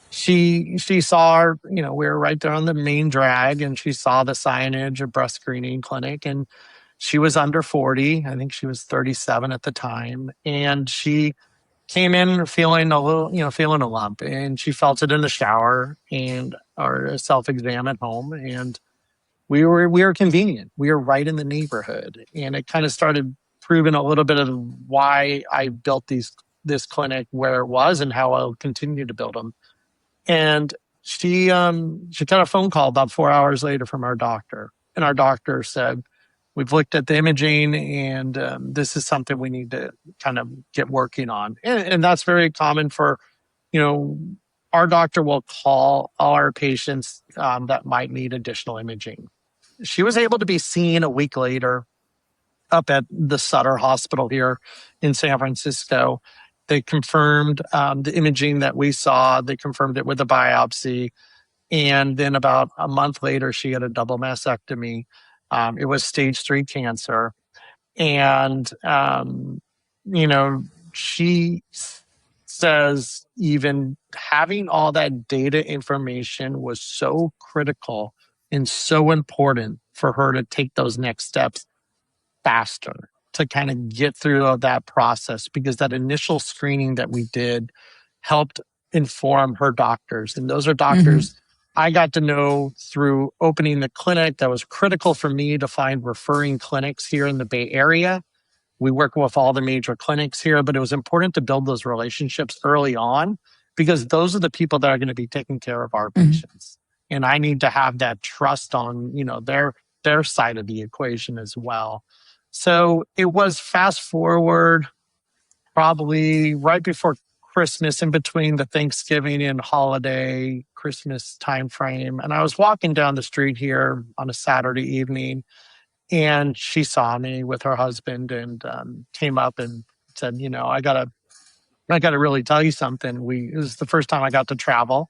she saw, we were right there on the main drag, and she saw the signage of breast screening clinic, and she was under 40. I think she was 37 at the time. And she came in feeling feeling a lump, and she felt it in the shower or a self-exam at home. And we were convenient. We were right in the neighborhood. And it kind of started proving a little bit of why I built this clinic where it was, and how I'll continue to build them. And she got a phone call about 4 hours later from our doctor. And our doctor said, we've looked at the imaging, and this is something we need to kind of get working on. And that's very common for, our doctor will call all our patients that might need additional imaging. She was able to be seen a week later up at the Sutter Hospital here in San Francisco. They confirmed the imaging that we saw. They confirmed it with a biopsy. And then about a month later, she had a double mastectomy. It was stage 3 cancer. And, she says even having all that data information was so critical and so important for her to take those next steps faster, to kind of get through that process, because that initial screening that we did helped inform her doctors. And those are doctors I got to know through opening the clinic. That was critical for me to find referring clinics here in the Bay Area. We work with all the major clinics here, but it was important to build those relationships early on, because those are the people that are going to be taking care of our patients. And I need to have that trust on, their side of the equation as well. So it was fast forward probably right before Christmas, in between the Thanksgiving and holiday Christmas timeframe. And I was walking down the street here on a Saturday evening, and she saw me with her husband and came up and said, I gotta really tell you something. It was the first time I got to travel.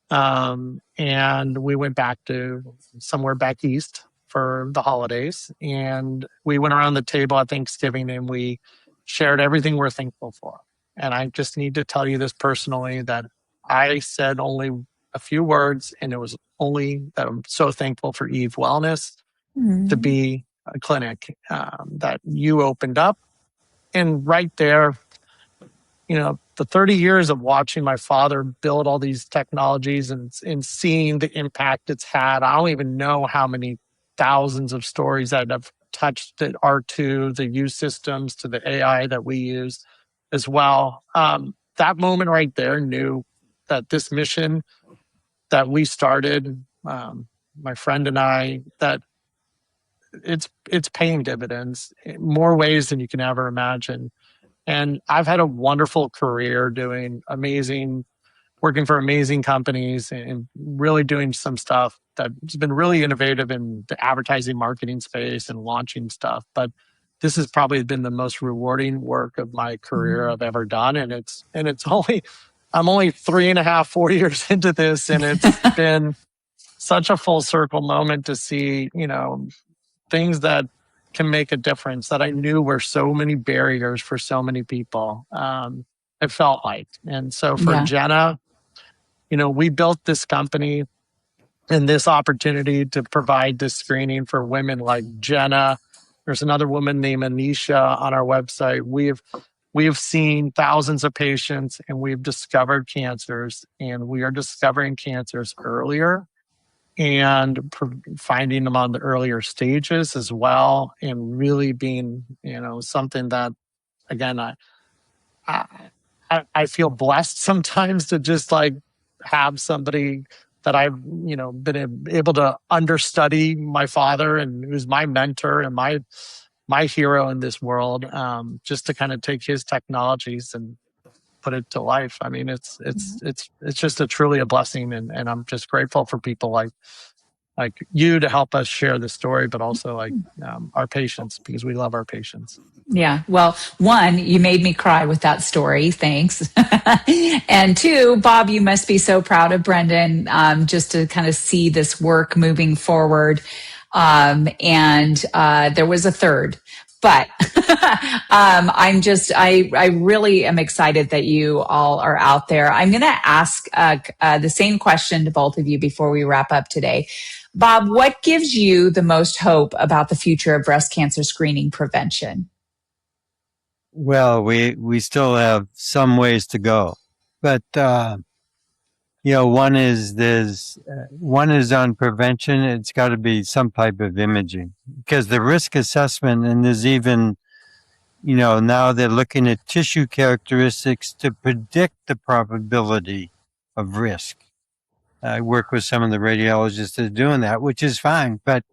And we went back to somewhere back east for the holidays, and we went around the table at Thanksgiving and we shared everything we're thankful for. And I just need to tell you this personally, that I said only a few words, and it was only that I'm so thankful for Eve Wellness to be a clinic that you opened up. And right there, the 30 years of watching my father build all these technologies and seeing the impact it's had, I don't even know how many thousands of stories that have touched the R2, the U systems, to the AI that we use as well. That moment right there knew that this mission that we started, my friend and I, that it's paying dividends in more ways than you can ever imagine. And I've had a wonderful career working for amazing companies and really doing some stuff that's been really innovative in the advertising marketing space and launching stuff. But this has probably been the most rewarding work of my career I've ever done. And I'm only 3.5, 4 years into this. And it's been such a full circle moment to see, things that can make a difference that I knew were so many barriers for so many people. It felt like. And so for Jenna, we built this company and this opportunity to provide this screening for women like Jenna. There's another woman named Anisha on our website. We have seen thousands of patients, and we've discovered cancers, and we are discovering cancers earlier and finding them on the earlier stages as well, and really being, something that, again, I feel blessed sometimes to just like have somebody that I've, been able to understudy my father, and who's my mentor and my hero in this world, just to kind of take his technologies and put it to life. I mean, it's just truly a blessing, and I'm just grateful for people like you to help us share the story, but also like our patients, because we love our patients. Yeah. Well, one, you made me cry with that story. Thanks. And two, Bob, you must be so proud of Brendan, just to kind of see this work moving forward. And there was a third, but I really am excited that you all are out there. I'm going to ask the same question to both of you before we wrap up today. Bob, what gives you the most hope about the future of breast cancer screening prevention? Well, we still have some ways to go, but one is on prevention. It's got to be some type of imaging, because the risk assessment, and there's even, now they're looking at tissue characteristics to predict the probability of risk. I work with some of the radiologists that are doing that, which is fine, but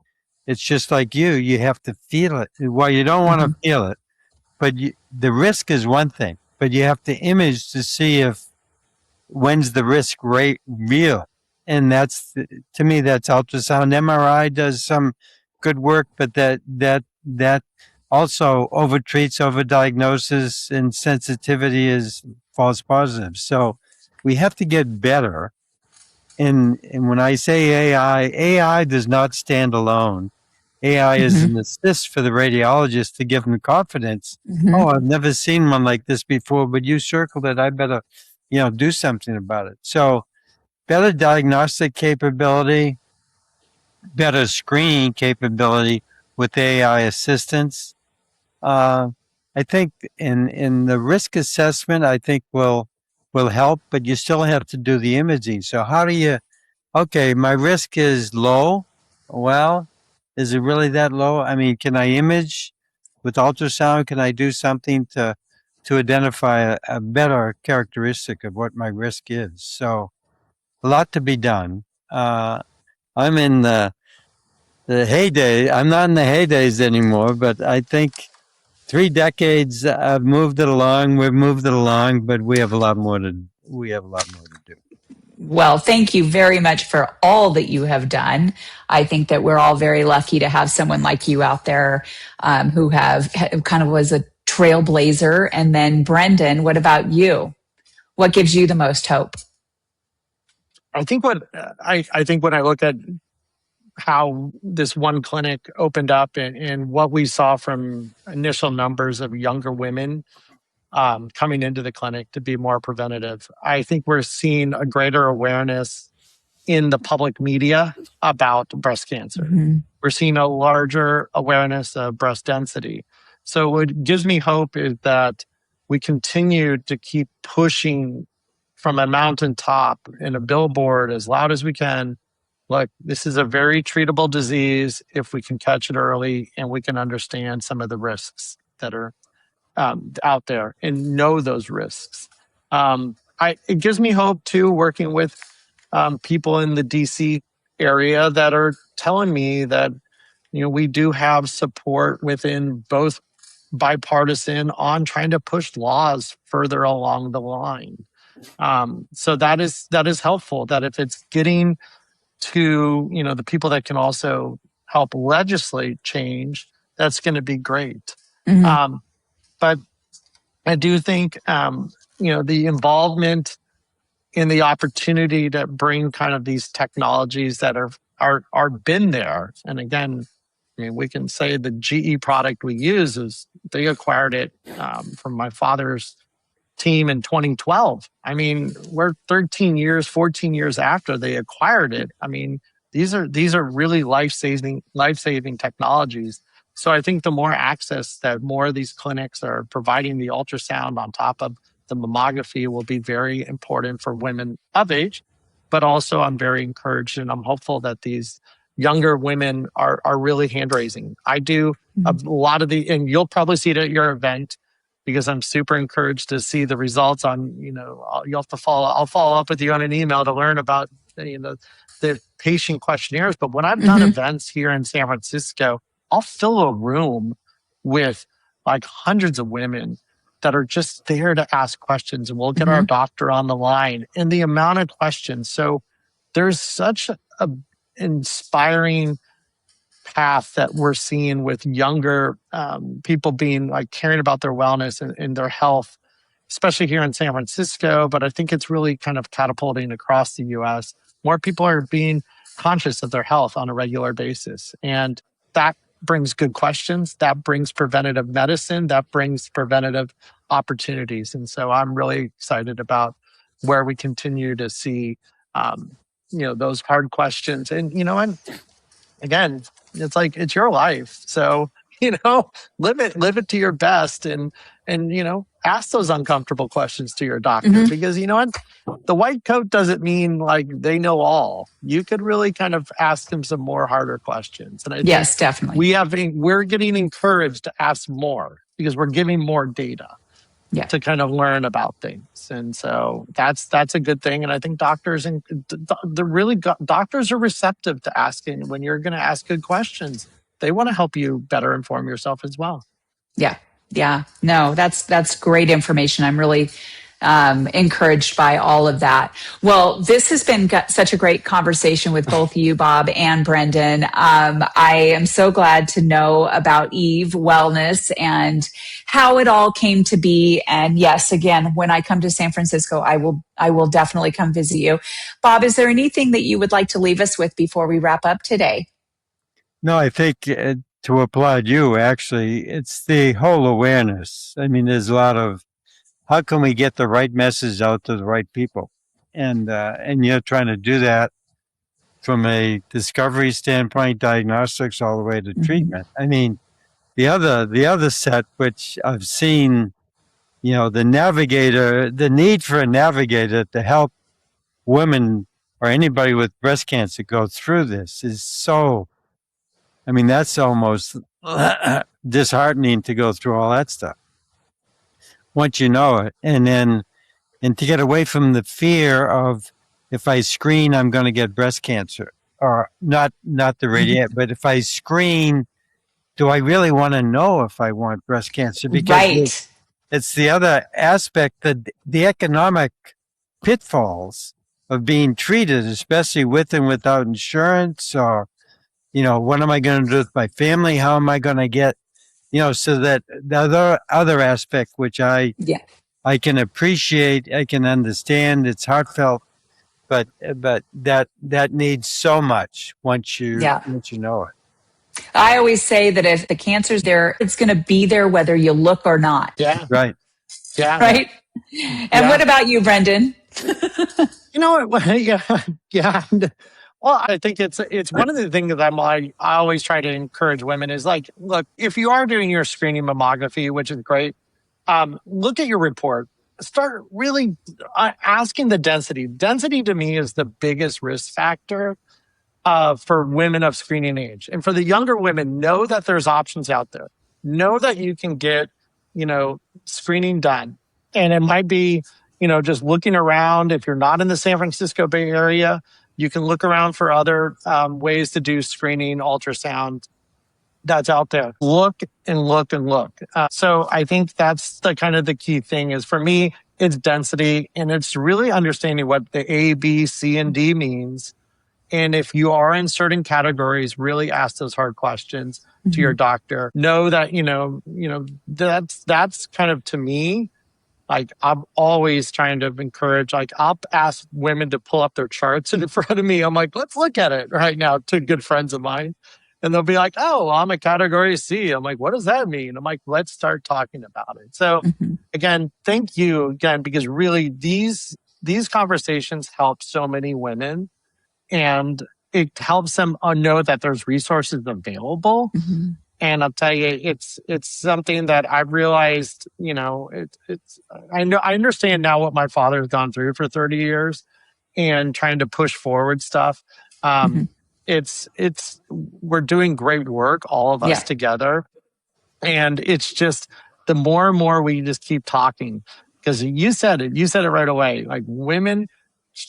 It's just like you have to feel it. Well, you don't want to feel it, but the risk is one thing, but you have to image to see if when's the risk rate real. And that's, to me, that's ultrasound. MRI does some good work, but that also overtreats, overdiagnoses, and sensitivity is false positives. So we have to get better. And when I say AI does not stand alone. AI is an assist for the radiologist to give them confidence. Oh, I've never seen one like this before, but you circled it. I better, do something about it. So better diagnostic capability, better screening capability with AI assistance. I think in the risk assessment, I think will help, but you still have to do the imaging. So how do you? Okay, my risk is low. Well, is it really that low? I mean, can I image with ultrasound? Can I do something to identify a better characteristic of what my risk is? So a lot to be done. I'm in the heyday. I'm not in the heydays anymore, but I think 3 decades I've moved it along. We've moved it along, but we have a lot more to do. Well, thank you very much for all that you have done. I think that we're all very lucky to have someone like you out there who kind of was a trailblazer. And then, Brendan, what about you? What gives you the most hope? I think I think when I look at how this one clinic opened up and what we saw from initial numbers of younger women coming into the clinic to be more preventative, I think we're seeing a greater awareness in the public media about breast cancer. We're seeing a larger awareness of breast density. So what gives me hope is that we continue to keep pushing from a mountaintop in a billboard as loud as we can. Look, this is a very treatable disease if we can catch it early and we can understand some of the risks that are out there and know those risks. It gives me hope too, working with people in the DC area that are telling me that we do have support within both bipartisan on trying to push laws further along the line. So that is helpful. That if it's getting to the people that can also help legislate change, that's going to be great. But I do think the involvement in the opportunity to bring kind of these technologies that are been there. And again, I mean, we can say the GE product we use is they acquired it from my father's team in 2012. I mean, we're 13 years, 14 years after they acquired it. I mean, these are really life-saving technologies. So I think the more access that more of these clinics are providing the ultrasound on top of the mammography will be very important for women of age. But also I'm very encouraged and I'm hopeful that these younger women are really hand raising. I do a lot of and you'll probably see it at your event, because I'm super encouraged to see the results on, you'll have to I'll follow up with you on an email to learn about, the patient questionnaires. But when I've done events here in San Francisco, I'll fill a room with like hundreds of women that are just there to ask questions, and we'll get our doctor on the line and the amount of questions. So there's such a inspiring path that we're seeing with younger people being like caring about their wellness and their health, especially here in San Francisco. But I think it's really kind of catapulting across the US. More people are being conscious of their health on a regular basis. And that brings good questions. That brings preventative medicine. That brings preventative opportunities. And so I'm really excited about where we continue to see, those hard questions. And, again, it's like, it's your life. So, live it to your best and, ask those uncomfortable questions to your doctor, because you know what? The white coat doesn't mean like they know all. You could really kind of ask them some more harder questions. And I Yes, definitely. we're getting encouraged to ask more because we're giving more data. to kind of learn about things. And so that's a good thing. And I think doctors doctors are receptive to asking when you're going to ask good questions. They want to help you better inform yourself as well. Yeah. Yeah. No, that's great information. I'm really encouraged by all of that. Well, this has been such a great conversation with both you, Bob and Brendan. I am so glad to know about Eve Wellness and how it all came to be. And yes, again, when I come to San Francisco, I will definitely come visit you. Bob, is there anything that you would like to leave us with before we wrap up today? No, I think to applaud you, actually, it's the whole awareness. I mean, there's a lot of how can we get the right message out to the right people, and you're trying to do that from a discovery standpoint, diagnostics, all the way to treatment. I mean, the other set, which I've seen, the need for a navigator to help women or anybody with breast cancer go through this is so. I mean, that's almost disheartening to go through all that stuff once you know it, and to get away from the fear of if I screen, I'm going to get breast cancer, or not the radiation, but if I screen, do I really want to know if I want breast cancer? Because it's the other aspect, that the economic pitfalls of being treated, especially with and without insurance, or what am I going to do with my family? How am I going to get, so that the other aspect, which I can appreciate, I can understand, it's heartfelt, but that needs so much once you know it. I always say that if the cancer's there, it's going to be there whether you look or not. Yeah. Right. Yeah. Right. And what about you, Brendan? Yeah. Well, I think it's one of the things that I always try to encourage women is like, look, if you are doing your screening mammography, which is great, look at your report. Start really asking the density. Density to me is the biggest risk factor for women of screening age. And for the younger women, know that there's options out there. Know that you can get, screening done. And it might be, just looking around. If you're not in the San Francisco Bay Area, you can look around for other ways to do screening, ultrasound that's out there. Look and look and look. So I think that's the kind of the key thing is, for me, it's density, and it's really understanding what the A, B, C, and D means. And if you are in certain categories, really ask those hard questions to your doctor. Know that, that's kind of, to me, like, I'm always trying to encourage, like, I'll ask women to pull up their charts in front of me. I'm like, let's look at it right now, to good friends of mine. And they'll be like, oh, well, I'm a category C. I'm like, what does that mean? I'm like, let's start talking about it. So again, thank you again, because really these conversations help so many women, and it helps them know that there's resources available. And I'll tell you, it's something that I've realized, I understand now what my father has gone through for 30 years and trying to push forward stuff. We're doing great work, all of us together. And it's just, the more and more we just keep talking, because you said it right away. Like, women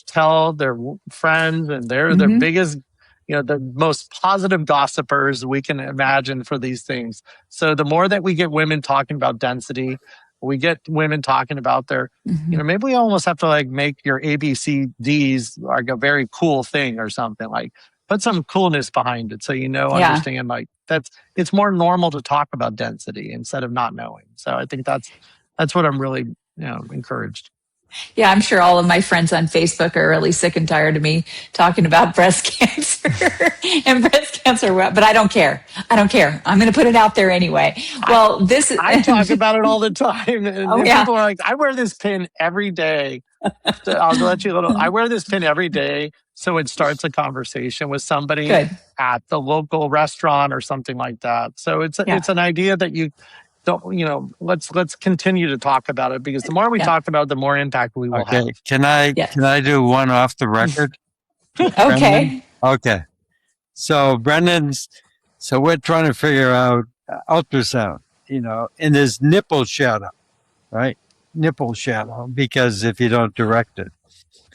tell their friends, and they're their biggest, the most positive gossipers we can imagine for these things. So the more that we get women talking about density, we get women talking about their, maybe we almost have to like make your ABCDs like a very cool thing or something, like put some coolness behind it. So, understand like it's more normal to talk about density instead of not knowing. So I think that's what I'm really, encouraged. Yeah, I'm sure all of my friends on Facebook are really sick and tired of me talking about breast cancer and breast cancer, but I don't care. I'm going to put it out there anyway. Well, I talk about it all the time. And people are like, I wear this pin every day. I'll let you I wear this pin every day. So it starts a conversation with somebody at the local restaurant or something like that. So it's an idea that you don't, let's continue to talk about it, because the more we talk about it, the more impact we will have. Can I do one off the record? Okay. Okay. So so we're trying to figure out ultrasound, and his nipple shadow, right? nipple shadow because if you don't direct it.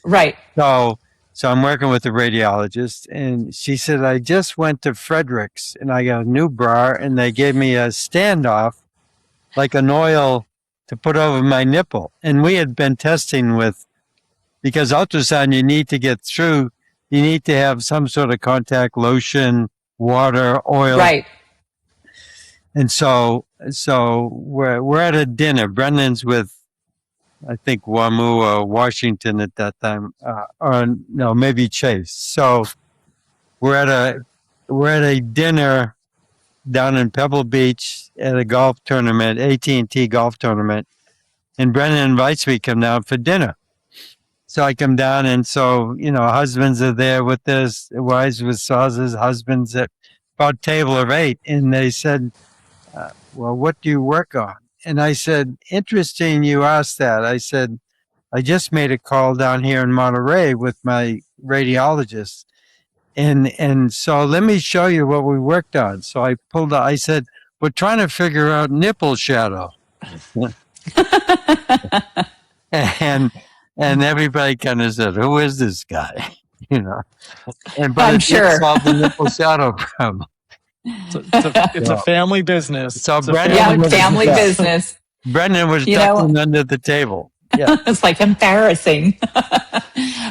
Right. So I'm working with a radiologist, and she said, I just went to Frederick's and I got a new bra, and they gave me a standoff, like an oil to put over my nipple. And we had been testing because ultrasound, you need to have some sort of contact lotion, water, oil. Right. And so we're at a dinner. Brendan's with, I think, WAMU or Washington at that time, or no, maybe Chase. So we're at a dinner down in Pebble Beach at a golf tournament, AT&T golf tournament, and Brendan invites me to come down for dinner. So I come down, and so husbands are there with this, wives with sauces, husbands at about table of 8, and they said, "Well, what do you work on?" And I said, "Interesting you asked that." I said, "I just made a call down here in Monterey with my radiologist. And so let me show you what we worked on." So I pulled out, I said, "We're trying to figure out nipple shadow." and everybody kind of said, "Who is this guy?" But I'm it sure. solved the nipple shadow problem. It's a family business. So Family business. Brendan was ducking under the table. Yeah. It's like embarrassing.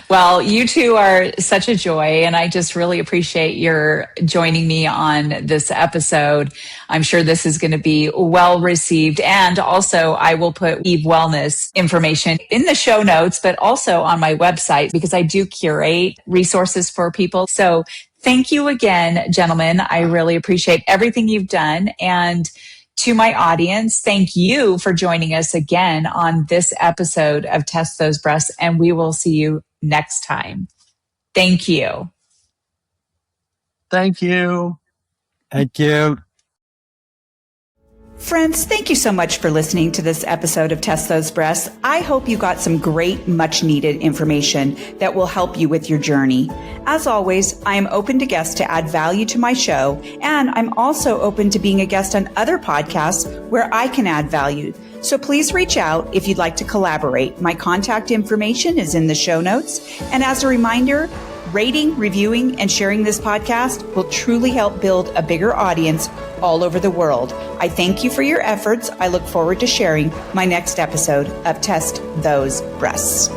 Well, you two are such a joy, and I just really appreciate your joining me on this episode. I'm sure this is going to be well received. And also, I will put Eve Wellness information in the show notes, but also on my website, because I do curate resources for people. So thank you again, gentlemen. I really appreciate everything you've done. And to my audience, thank you for joining us again on this episode of Test Those Breasts, and we will see you next time. Thank you. Thank you. Thank you. Friends, thank you so much for listening to this episode of Test Those Breasts. I hope you got some great, much needed information that will help you with your journey. As always, I am open to guests to add value to my show, and I'm also open to being a guest on other podcasts where I can add value. So please reach out if you'd like to collaborate. My contact information is in the show notes. And as a reminder, rating, reviewing, and sharing this podcast will truly help build a bigger audience all over the world. I thank you for your efforts. I look forward to sharing my next episode of Test Those Breasts.